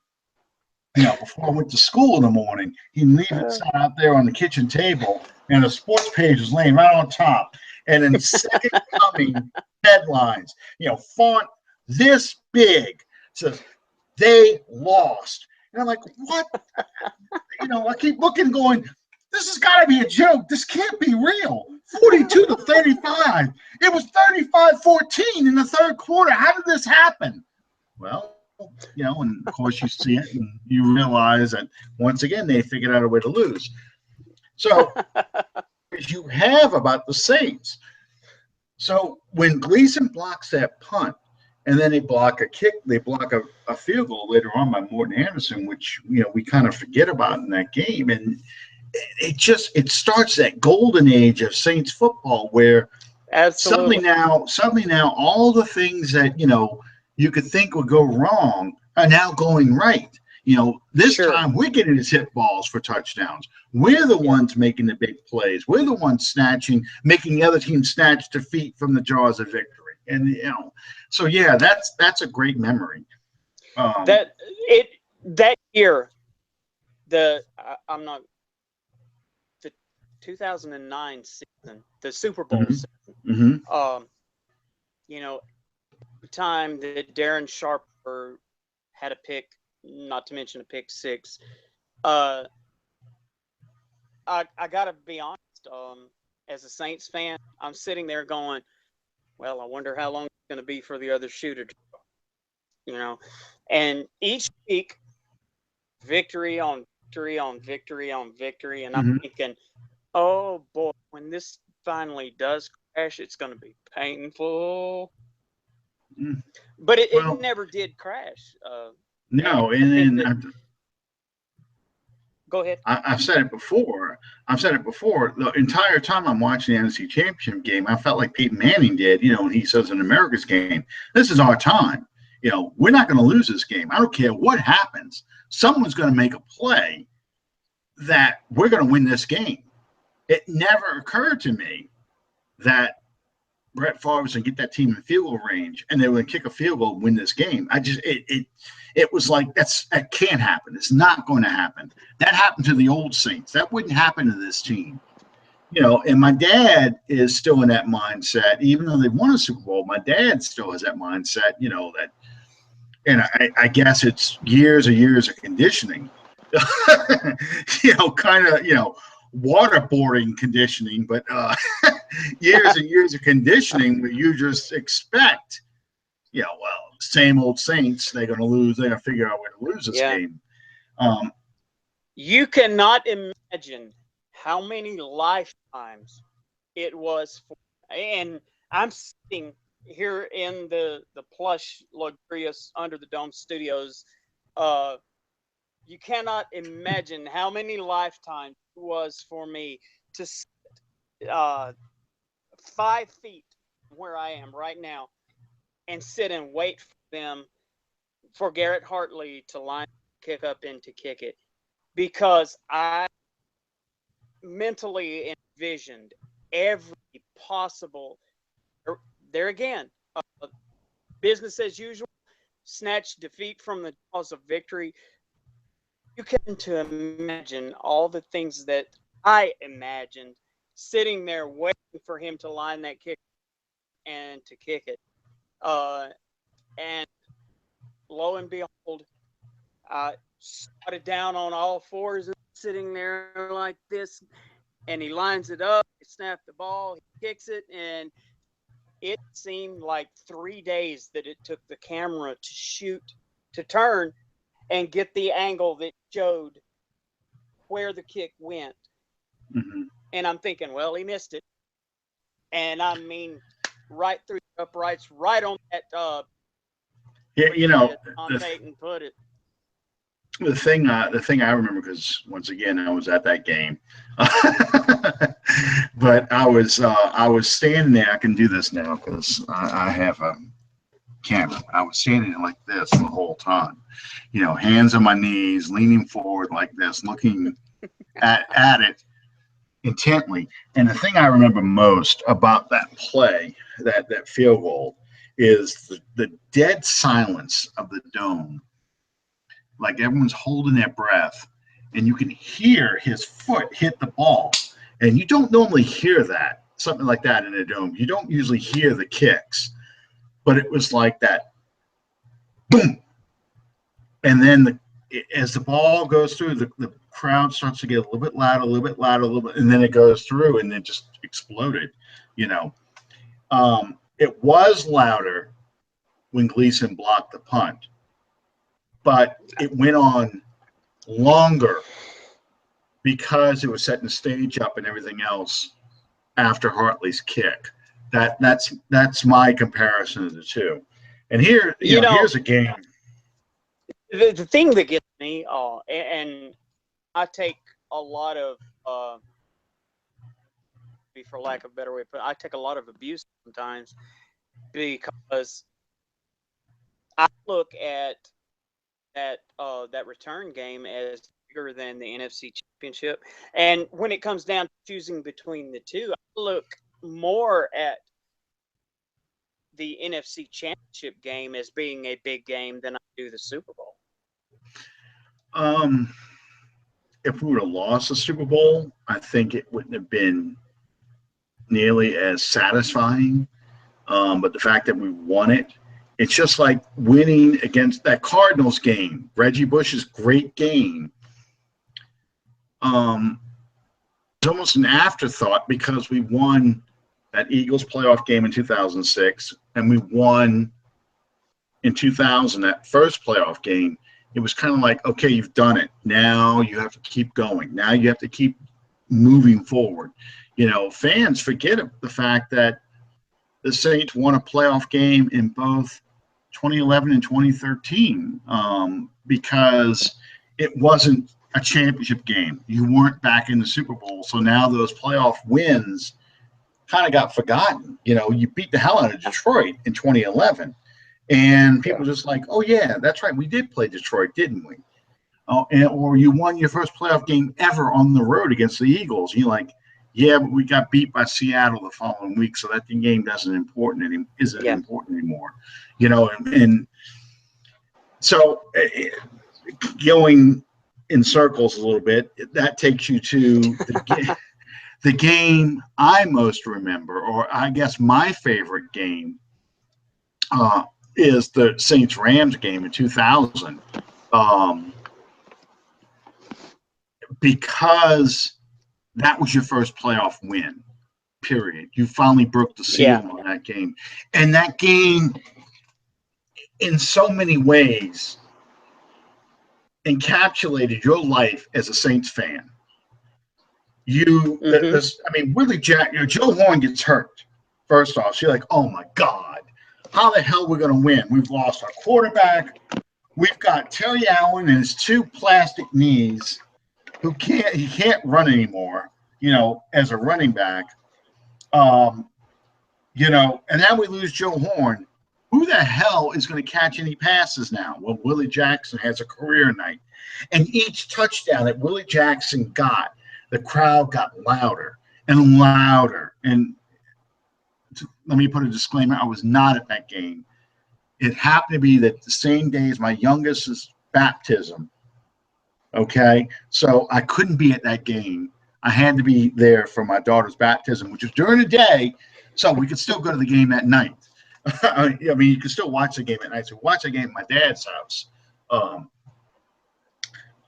before I went to school in the morning. He'd leave it sat out there on the kitchen table, and the sports page was laying right on top. And then second coming headlines, font this big says they lost. And I'm like, what? I keep looking, going, this has got to be a joke. This can't be real. 42-35. It was 35-14 in the third quarter. How did this happen? Well, and of course you see it and you realize that once again they figured out a way to lose. So you have about the Saints. So when Gleason blocks that punt and then they block a kick, they block a field goal later on by Morton Anderson, which we kind of forget about in that game. And it starts that golden age of Saints football where Absolutely. suddenly now all the things that you could think would go wrong are now going right. This time we're getting to hit balls for touchdowns. We're the ones making the big plays. We're the ones making the other team snatch defeat from the jaws of victory. And so yeah, that's a great memory. That year, the 2009 season, the Super Bowl season. The time that Darren Sharper had a pick, not to mention a pick six. I gotta be honest. As a Saints fan, I'm sitting there going, "Well, I wonder how long it's going to be for the other shoe to drop." And each week, victory on victory on victory on victory, and I'm thinking, "Oh boy, when this finally does crash, it's going to be painful." But it never did crash. No, go ahead. I've said it before. The entire time I'm watching the NFC Championship game, I felt like Peyton Manning did, when he says in America's game, this is our time. We're not going to lose this game. I don't care what happens. Someone's going to make a play that we're going to win this game. It never occurred to me that Brett Favre was going to get that team in field goal range and they were going to kick a field goal and win this game. It was like, that can't happen. It's not going to happen. That happened to the old Saints. That wouldn't happen to this team. And my dad is still in that mindset, even though they won a Super Bowl, my dad still has that mindset, that, and I guess it's years and years of conditioning, kind of, waterboarding conditioning, but years and years of conditioning where you just expect, same old Saints, they're going to lose. They're going to figure out a way to lose this game. You cannot imagine how many lifetimes it was for, and I'm sitting here in the plush, luxurious Under the Dome studios. You cannot imagine how many lifetimes it was for me to sit 5 feet where I am right now and sit and wait for Garrett Hartley to line kick up and to kick it, because I mentally envisioned every possible, there again, business as usual, snatch defeat from the jaws of victory. You can to imagine all the things that I imagined sitting there waiting for him to line that kick and to kick it. And lo and behold, I squatted down on all fours and sitting there like this, and he lines it up, he snapped the ball, he kicks it, and it seemed like 3 days that it took the camera to turn and get the angle that showed where the kick went. And I'm thinking, well, he missed it. And I mean, right through the uprights, right on that Tom Payton put it. The thing I remember, because once again I was at that game, but I was standing there. I can do this now because I have a camera. I was standing there like this the whole time, hands on my knees, leaning forward like this, looking at it intently. And the thing I remember most about that play, that field goal, is the dead silence of the dome. Like everyone's holding their breath, and you can hear his foot hit the ball, and you don't normally hear that. something like that in a dome. You don't usually hear the kicks, but it was like that, boom, and then as the ball goes through, the crowd starts to get a little bit louder, a little bit louder, a little bit, and then it goes through, and it just exploded. It was louder when Gleason blocked the punt, but it went on longer because it was setting the stage up and everything else after Hartley's kick. That's my comparison of the two. And here, here's a game. The thing that gets me, and I take a lot of, for lack of a better way, but I take a lot of abuse sometimes because I look at that return game as bigger than the NFC Championship, and when it comes down to choosing between the two, I look more at the NFC Championship game as being a big game than I do the Super Bowl. If we would have lost the Super Bowl, I think it wouldn't have been nearly as satisfying. But the fact that we won it, it's just like winning against that Cardinals game, Reggie Bush's great game. It's almost an afterthought because we won that Eagles playoff game in 2006, and we won in 2000 that first playoff game. It was kind of like, okay, you've done it. Now you have to keep going. Now you have to keep moving forward. Fans forget the fact that the Saints won a playoff game in both 2011 and 2013 because it wasn't a championship game. You weren't back in the Super Bowl. So now those playoff wins kind of got forgotten. You beat the hell out of Detroit in 2011. And people just like, oh, yeah, that's right. We did play Detroit, didn't we? Or you won your first playoff game ever on the road against the Eagles. You're like, yeah, but we got beat by Seattle the following week, so that game isn't important anymore. And so going in circles a little bit, that takes you to the game I most remember, or I guess my favorite game, is the Saints-Rams game in 2000, because that was your first playoff win, period. You finally broke the seal on that game. And that game, in so many ways, encapsulated your life as a Saints fan. Willie Jack, Joe Horn gets hurt. First off, you're like, oh my God, how the hell are we going to win? We've lost our quarterback. We've got Terry Allen and his two plastic knees he can't run anymore, as a running back. And now we lose Joe Horn. Who the hell is going to catch any passes now? Well, Willie Jackson has a career night. And each touchdown that Willie Jackson got, the crowd got louder and louder. And let me put a disclaimer. I was not at that game. It happened to be that the same day as my youngest's baptism. Okay. So I couldn't be at that game. I had to be there for my daughter's baptism, which was during the day. So we could still go to the game at night. You could still watch the game at night. So watch the game at my dad's house.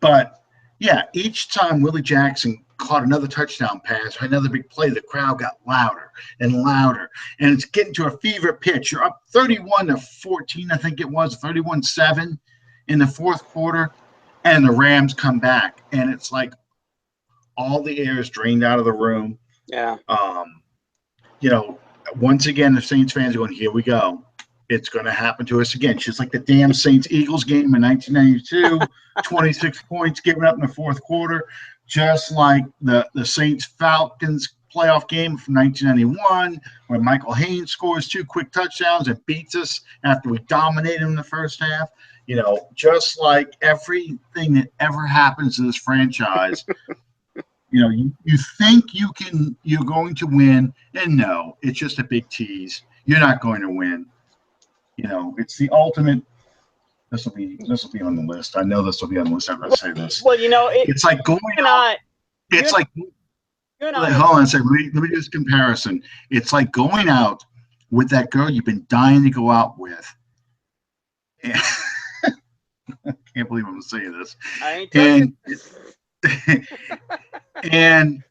But yeah, each time Willie Jackson caught another touchdown pass or another big play, the crowd got louder and louder. And it's getting to a fever pitch. You're up 31-14, I think it was, 31-7 in the fourth quarter. And the Rams come back. And it's like all the air is drained out of the room. Yeah. Once again, the Saints fans are going, here we go. It's going to happen to us again. Just like the damn Saints-Eagles game in 1992, 26 points given up in the fourth quarter. Just like the Saints-Falcons playoff game from 1991, where Michael Haynes scores 2 quick touchdowns and beats us after we dominated him in the first half. Just like everything that ever happens to this franchise, you think you're going to win, and no, it's just a big tease. You're not going to win. It's the ultimate. This will be on the list. I know this will be on the list. I'm going to say this. Well, it's like going out. It's like You and I Like, have hold on a talked. second. Let me do this comparison. It's like going out with that girl you've been dying to go out with. And, I can't believe I'm saying this. I ain't touching. And and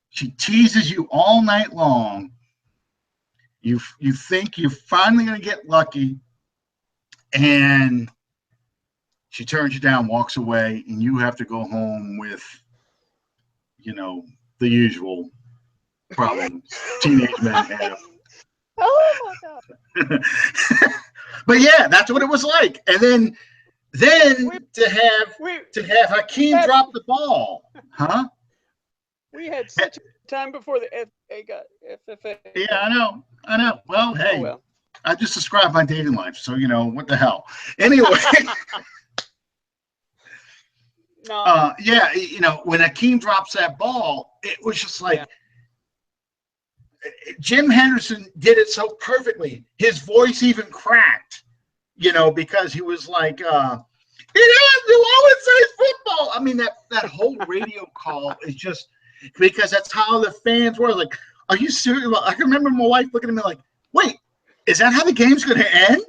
she teases you all night long. You think you're finally gonna get lucky, and she turns you down, walks away, and you have to go home with, you know, the usual problems teenage men have. Oh my God. But yeah, that's what it was like. And then We we to have Hakeem had drop the ball, huh? we had such a time before the FA got FFA Yeah, got. I know. Well, Oh hey, well. I just described my dating life, so what the hell. Anyway, No. yeah, when Hakeem drops that ball, it was just Yeah. like Jim Henderson did it so perfectly. His voice even cracked, because he was like, it is New Orleans says football. I mean, that whole radio call is just because that's how the fans were. Like, are you serious? I can remember my wife looking at me like, wait, is that how the game's going to end?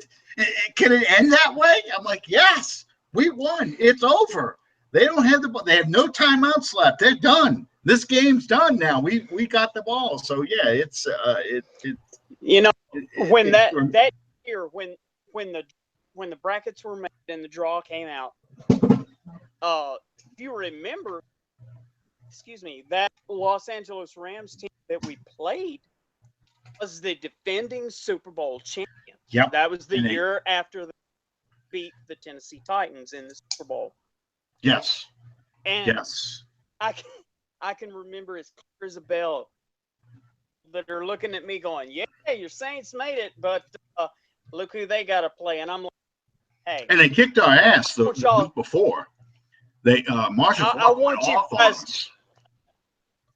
Can it end that way? I'm like, yes, we won. It's over. They don't have the ball. They have no timeouts left. They're done. This game's done now. We got the ball. So yeah, it's You know, when it, that year when the when the brackets were made and the draw came out, if you remember, excuse me, that Los Angeles Rams team that we played was the defending Super Bowl champion. yep. That was the And year after they beat the Tennessee Titans in the Super Bowl. yes, And yes. I can, I can remember as clear as a bell that are looking at me going, "Yeah, your Saints made it, but look who they got to play." And I'm like, "Hey, And they kicked our ass the, what the y'all? week before. They Marshall I Faulk went want you off on guys. us.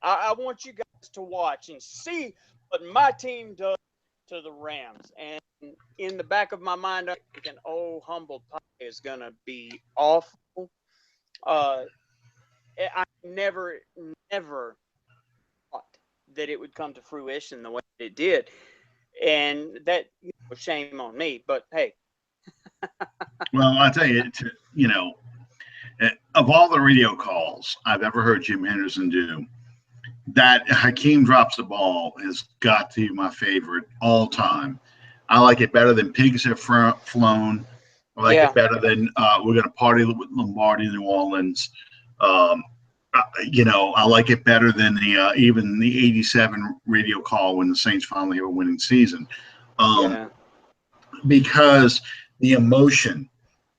I want you guys to watch and see what my team does to the Rams." And in the back of my mind, I'm thinking, "Oh, humble pie is gonna be awful." Uh, I never thought that it would come to fruition the way it did, and that shame on me. But hey, Well, I tell you, of all the radio calls I've ever heard Jim Henderson do, that Hakeem drops the ball has got to be my favorite all time. I like it better than Pigs Have Flown. I like it yeah, better than We're Going to Party with Lombardi, New Orleans. Um, I like it better than the even the '87 radio call when the Saints finally have a winning season, yeah, because the emotion,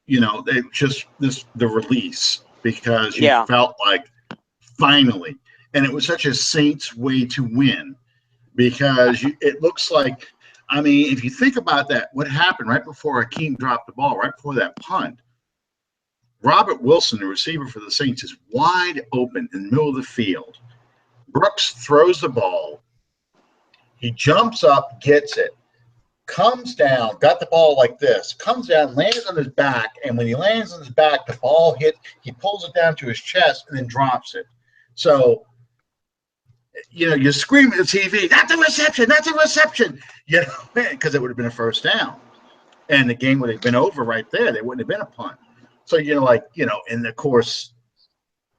they just the release because you yeah, felt like finally, and it was such a Saints way to win because it looks like, I mean, if you think about that, what happened right before Hakeem dropped the ball, right before that punt, Robert Wilson, the receiver for the Saints, is wide open in the middle of the field. Brooks throws the ball. He jumps up, gets it, comes down, got the ball like this, comes down, lands on his back, and when he lands on his back, the ball he pulls it down to his chest and then drops it. So, you're screaming at the TV, that's a reception, that's a reception, because it would have been a first down. And the game would have been over right there. There wouldn't have been a punt. So, and of course,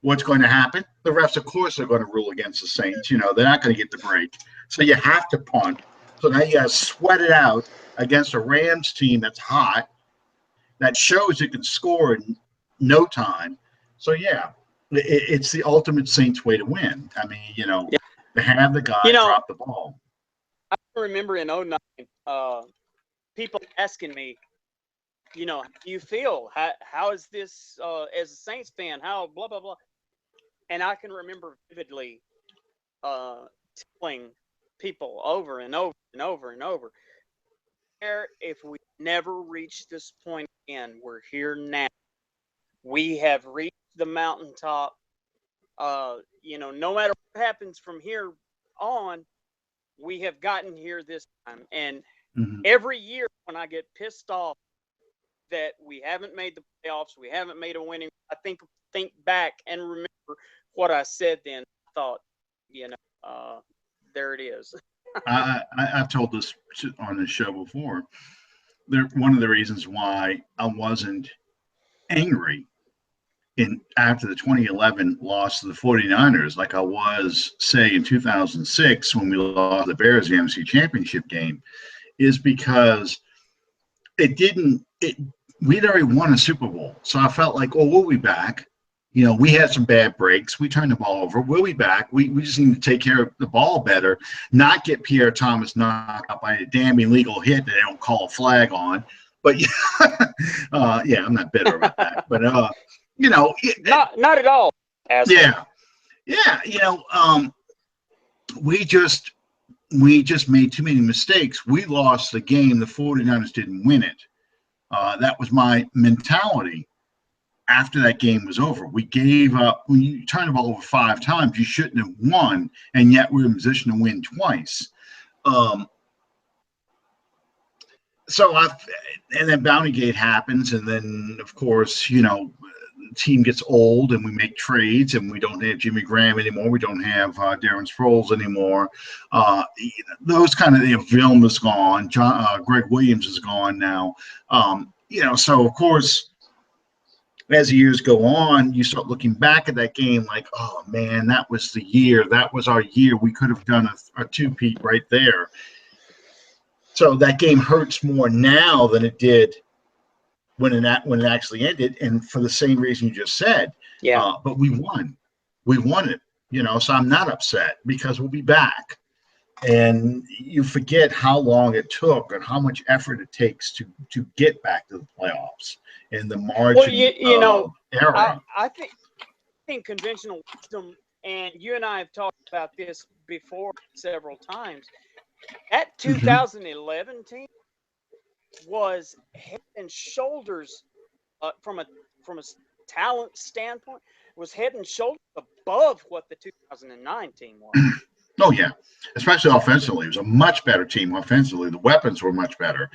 what's going to happen? The refs, of course, are going to rule against the Saints. They're not going to get the break. So you have to punt. So now you got to sweat it out against a Rams team that's hot, that shows it can score in no time. So, yeah, it's the ultimate Saints way to win. I mean, yeah. to have the guy You know, drop the ball. I remember in '09, people asking me, how do you feel? How is this as a Saints fan? How blah blah blah. And I can remember vividly telling people over and over and over and over, if we never reach this point again, we're here now. We have reached the mountaintop. No matter what happens from here on, we have gotten here this time. And Mm-hmm. every year when I get pissed off that we haven't made the playoffs, we haven't made a winning, I think back and remember what I said then. I thought, there it is. I've told this on the show before. One of the reasons why I wasn't angry after the 2011 loss to the 49ers, like I was, say, in 2006 when we lost the Bears the NFC Championship game, is because we'd already won a Super Bowl. So I felt like, oh, we'll be back. We had some bad breaks. We turned the ball over. We'll be back. We just need to take care of the ball better, not get Pierre Thomas knocked out by a damn illegal hit that they don't call a flag on. But yeah, I'm not bitter about that. But not at all. Asshole. Yeah. We just made too many mistakes. We lost the game. The 49ers didn't win it. That was my mentality after that game was over. We gave up. When you turn the ball over 5 times, you shouldn't have won, and yet we're in position to win twice. And then Bounty Gate happens, and then, of course, the team gets old, and we make trades, and we don't have Jimmy Graham anymore. We don't have Darren Sproles anymore. Those kind of, Vilma's gone. Greg Williams is gone now. So, of course, as the years go on, you start looking back at that game like, oh, man, that was the year. That was our year. We could have done a two-peat right there. So that game hurts more now than it did when it actually ended, and for the same reason you just said. Yeah. But we won. We won it, so I'm not upset because we'll be back. And you forget how long it took and how much effort it takes to get back to the playoffs and the margin well, error. I think conventional wisdom, and you and I have talked about this before several times, that 2011 team was head and shoulders from a talent standpoint, was head and shoulders above what the 2009 team was. Oh, yeah. Especially offensively. It was a much better team offensively. The weapons were much better.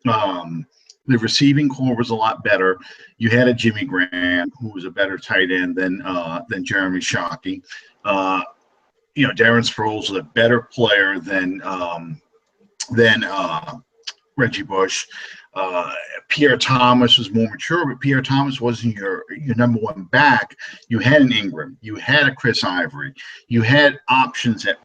The receiving core was a lot better. You had a Jimmy Graham, who was a better tight end than Jeremy Shockey. Darren Sproles was a better player than Reggie Bush. Pierre Thomas was more mature, but Pierre Thomas wasn't your number one back. You had an Ingram, you had a Chris Ivory, you had options at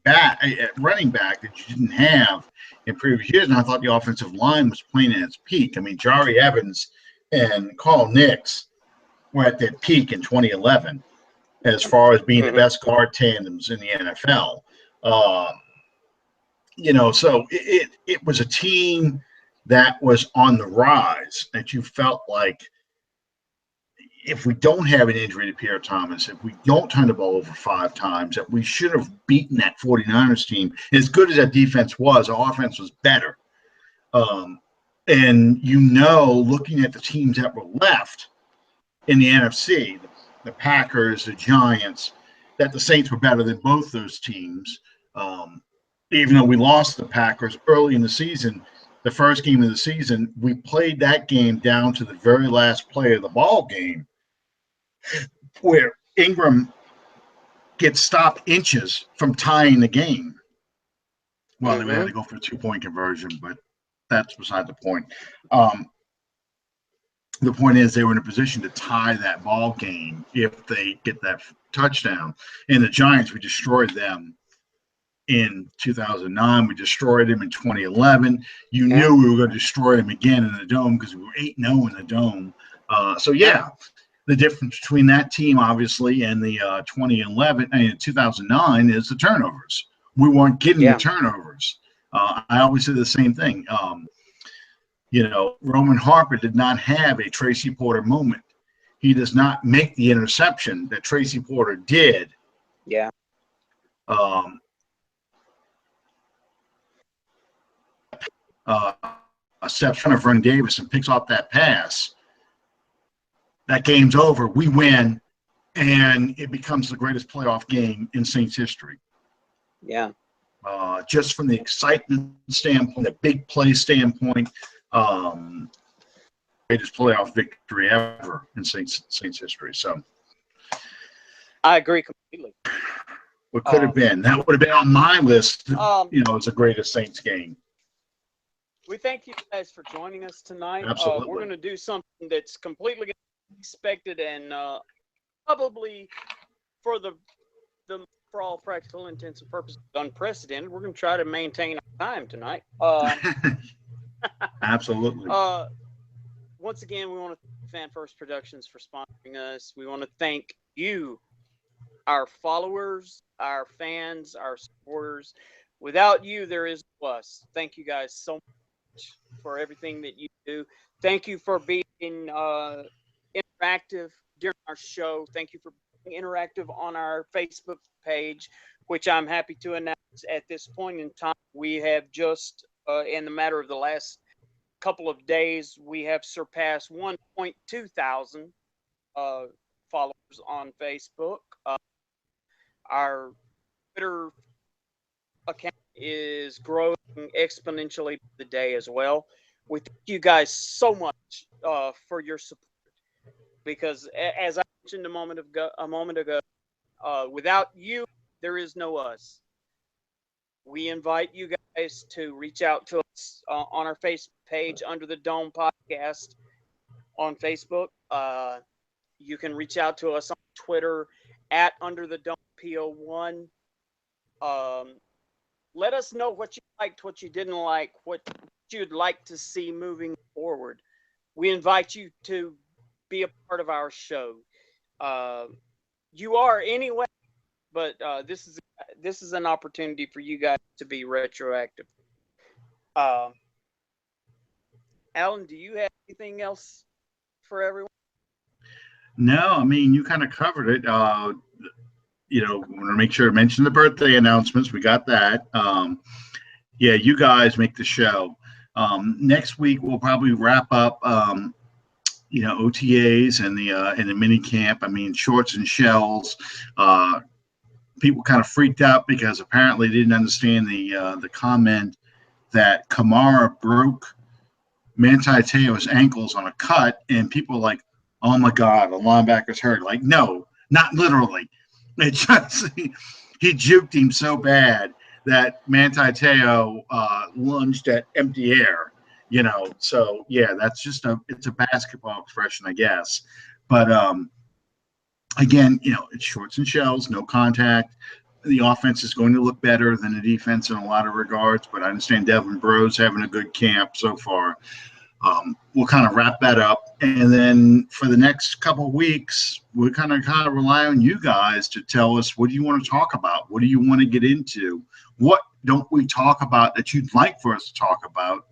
running back that you didn't have in previous years. And I thought the offensive line was playing at its peak. I mean, Jari Evans and Carl Nicks were at their peak in 2011 as far as being the best guard tandems in the NFL. So it was a team that was on the rise, that you felt like if we don't have an injury to Pierre Thomas, if we don't turn the ball over 5 times, that we should have beaten that 49ers team. As good as that defense was, our offense was better. And looking at the teams that were left in the NFC, the Packers, the Giants, that the Saints were better than both those teams. Even though we lost the Packers early in the season, the first game of the season, we played that game down to the very last play of the ball game, where Ingram gets stopped inches from tying the game. Well, they had to go for a 2-point conversion, but that's beside the point. The point is they were in a position to tie that ball game if they get that touchdown. And the Giants, we destroyed them in 2009. We destroyed him in 2011. You knew we were going to destroy him again in the Dome because we were 8-0 in the Dome. The difference between that team, obviously, and the 2009 is the turnovers. We weren't getting the turnovers. I always say the same thing. Roman Harper did not have a Tracy Porter moment. He does not make the interception that Tracy Porter did. Yeah. Steps in front of Vernon Davis and picks off that pass. That game's over. We win, and it becomes the greatest playoff game in Saints history. Yeah. Just from the excitement standpoint, the big play standpoint, greatest playoff victory ever in Saints history. So, I agree completely. what could have been. That would have been on my list, as the greatest Saints game. We thank you guys for joining us tonight. Absolutely. We're going to do something that's completely unexpected and probably for all practical intents and purposes unprecedented. We're going to try to maintain our time tonight. Absolutely. Once again, we want to thank Fan First Productions for sponsoring us. We want to thank you, our followers, our fans, our supporters. Without you, there is no us. Thank you guys so much for everything that you do. Thank you for being interactive during our show. Thank you for being interactive on our Facebook page, which I'm happy to announce at this point in time. We have just, in the matter of the last couple of days, we have surpassed 1.2 thousand followers on Facebook. Our Twitter account is growing exponentially the day as well. We thank you guys so much for your support, because as I mentioned a moment ago, without you, there is no us. We invite you guys to reach out to us on our Facebook page, Under the Dome Podcast on Facebook. You can reach out to us on Twitter at Under the Dome PO1. Let us know what you liked, what you didn't like, what you'd like to see moving forward. We invite you to be a part of our show. You are anyway, but this is an opportunity for you guys to be retroactive. Alan, do you have anything else for everyone? No, I mean, you kind of covered it. We want to make sure to mention the birthday announcements. We got that. You guys make the show. Next week we'll probably wrap up, OTAs and the mini camp. I mean, shorts and shells. People kind of freaked out because apparently they didn't understand the comment that Kamara broke Manti Te'o's ankles on a cut, and people were like, "Oh my God, the linebacker's hurt." Like, no, not literally. It just he juked him so bad that Manti Te'o lunged at empty air. So yeah, that's just it's a basketball expression, I guess. But again, it's shorts and shells, no contact. The offense is going to look better than the defense in a lot of regards, but I understand Devin Bro's having a good camp so far. We'll kind of wrap that up, and then for the next couple of weeks, we're kind of rely on you guys to tell us, what do you want to talk about? What do you want to get into? What don't we talk about that you'd like for us to talk about?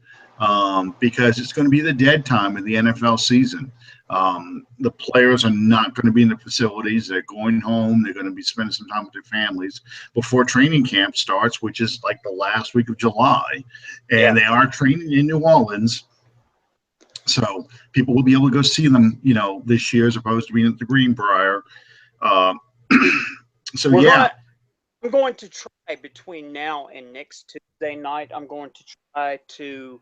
Because it's going to be the dead time of the NFL season. The players are not going to be in the facilities. They're going home. They're going to be spending some time with their families before training camp starts, which is like the last week of July. And they are training in New Orleans. So people will be able to go see them, this year as opposed to being at the Greenbrier. I'm going to try between now and next Tuesday night. I'm going to try to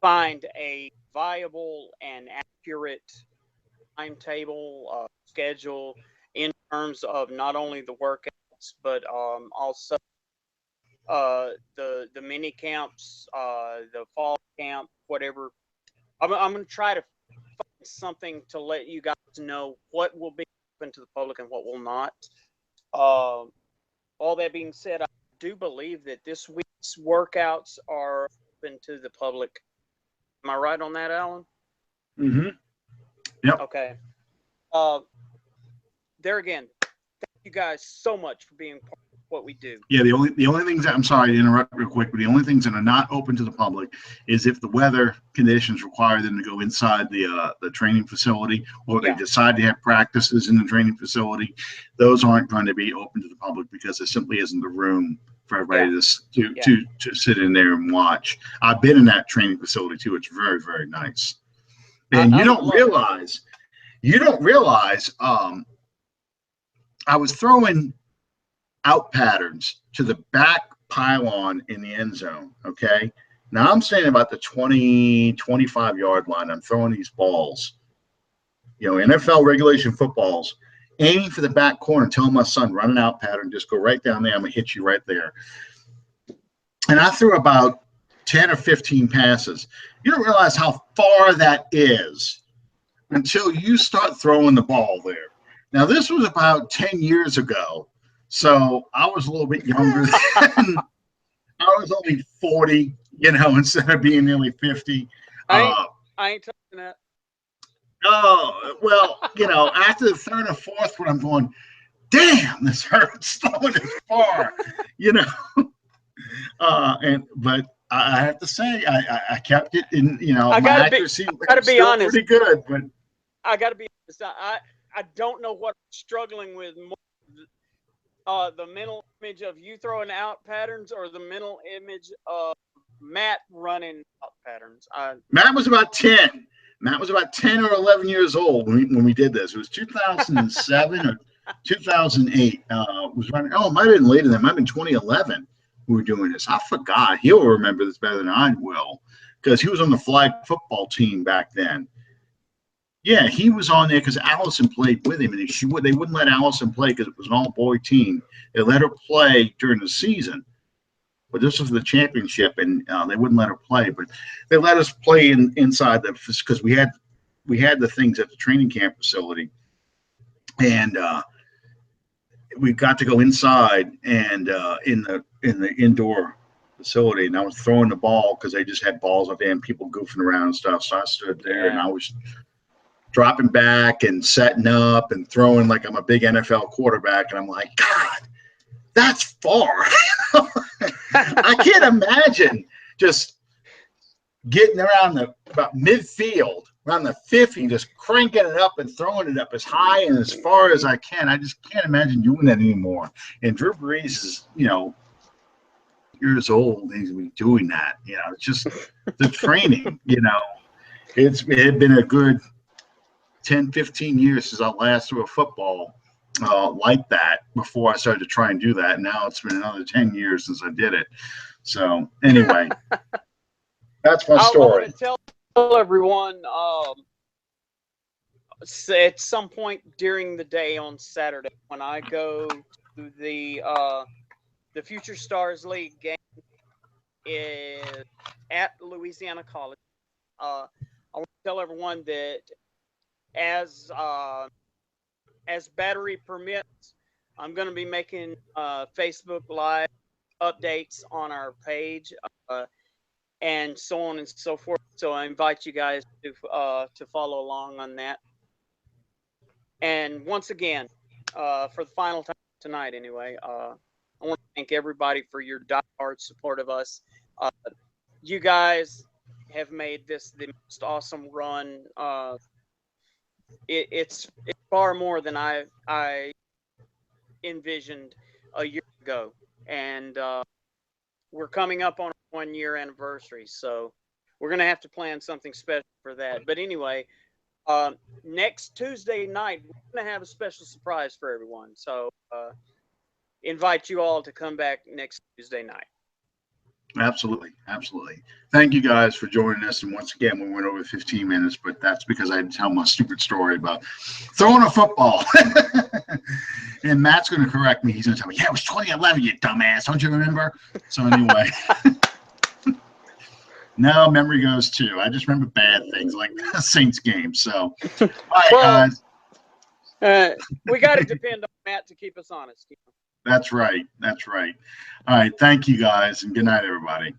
find a viable and accurate timetable schedule in terms of not only the workouts, but also the mini camps, the fall camp, whatever. I'm going to try to find something to let you guys know what will be open to the public and what will not. All that being said, I do believe that this week's workouts are open to the public. Am I right on that, Alan? Mm-hmm. Yep. Okay. There again, thank you guys so much for being part of what we do. Yeah, the only things that, I'm sorry to interrupt real quick, but the only things that are not open to the public is if the weather conditions require them to go inside the training facility, or they decide to have practices in the training facility. Those aren't going to be open to the public because there simply isn't the room for everybody to sit in there and watch. I've been in that training facility too. It's very, very nice. And you don't realize, I was throwing out patterns to the back pylon in the end zone. Okay. Now I'm standing about the 20, 25 yard line. I'm throwing these balls, NFL regulation footballs. aiming for the back corner, telling my son, run an out pattern, just go right down there. I'm going to hit you right there. And I threw about 10 or 15 passes. You don't realize how far that is until you start throwing the ball there. Now, this was about 10 years ago, so I was a little bit younger. I was only 40, instead of being nearly 50. I ain't touching that. Oh, well, after the third or fourth one, I'm going, damn, this hurts throwing it far, But I have to say, I kept it in, my accuracy was still pretty good. But I got to be honest. I don't know what I'm struggling with more, the mental image of you throwing out patterns or the mental image of Matt running out patterns. Matt was about 10. Matt was about 10 or 11 years old when we did this. It was 2007 or 2008. Was running. Oh, it might have been later than that. It might have been 2011 we were doing this. I forgot. He'll remember this better than I will because he was on the flag football team back then. Yeah, he was on there because Allison played with him, and they wouldn't let Allison play because it was an all-boy team. They let her play during the season, but this was the championship, and they wouldn't let her play. But they let us play inside because we had the things at the training camp facility, and we got to go inside and in the indoor facility, and I was throwing the ball because they just had balls up there and people goofing around and stuff. So I stood there and I was dropping back and setting up and throwing like I'm a big NFL quarterback. And I'm like, God, that's far. I can't imagine just getting around about midfield, around the 50, just cranking it up and throwing it up as high and as far as I can. I just can't imagine doing that anymore. And Drew Brees is, years old. He's been doing that. It's just the training, it had been a good 10, 15 years since I last threw a football like that before I started to try and do that. Now it's been another 10 years since I did it. So anyway, that's my story. I want to tell everyone at some point during the day on Saturday when I go to the Future Stars League game is at Louisiana College. I want to tell everyone that as battery permits, I'm going to be making Facebook Live updates on our page and so on and so forth. So I invite you guys to follow along on that. And once again, for the final time tonight, anyway, I want to thank everybody for your diehard support of us. You guys have made this the most awesome run. It's far more than I envisioned a year ago, and we're coming up on a 1-year anniversary, so we're gonna have to plan something special for that. But anyway, next Tuesday night we're gonna have a special surprise for everyone. So invite you all to come back next Tuesday night. Absolutely. Thank you guys for joining us. And once again, we went over 15 minutes, but that's because I had to tell my stupid story about throwing a football. And Matt's going to correct me. He's going to tell me, yeah, it was 2011, you dumbass. Don't you remember? So anyway, no, memory goes too. I just remember bad things like the Saints game. So, all right, guys. We got to depend on Matt to keep us honest. That's right. All right. Thank you guys, and good night, everybody.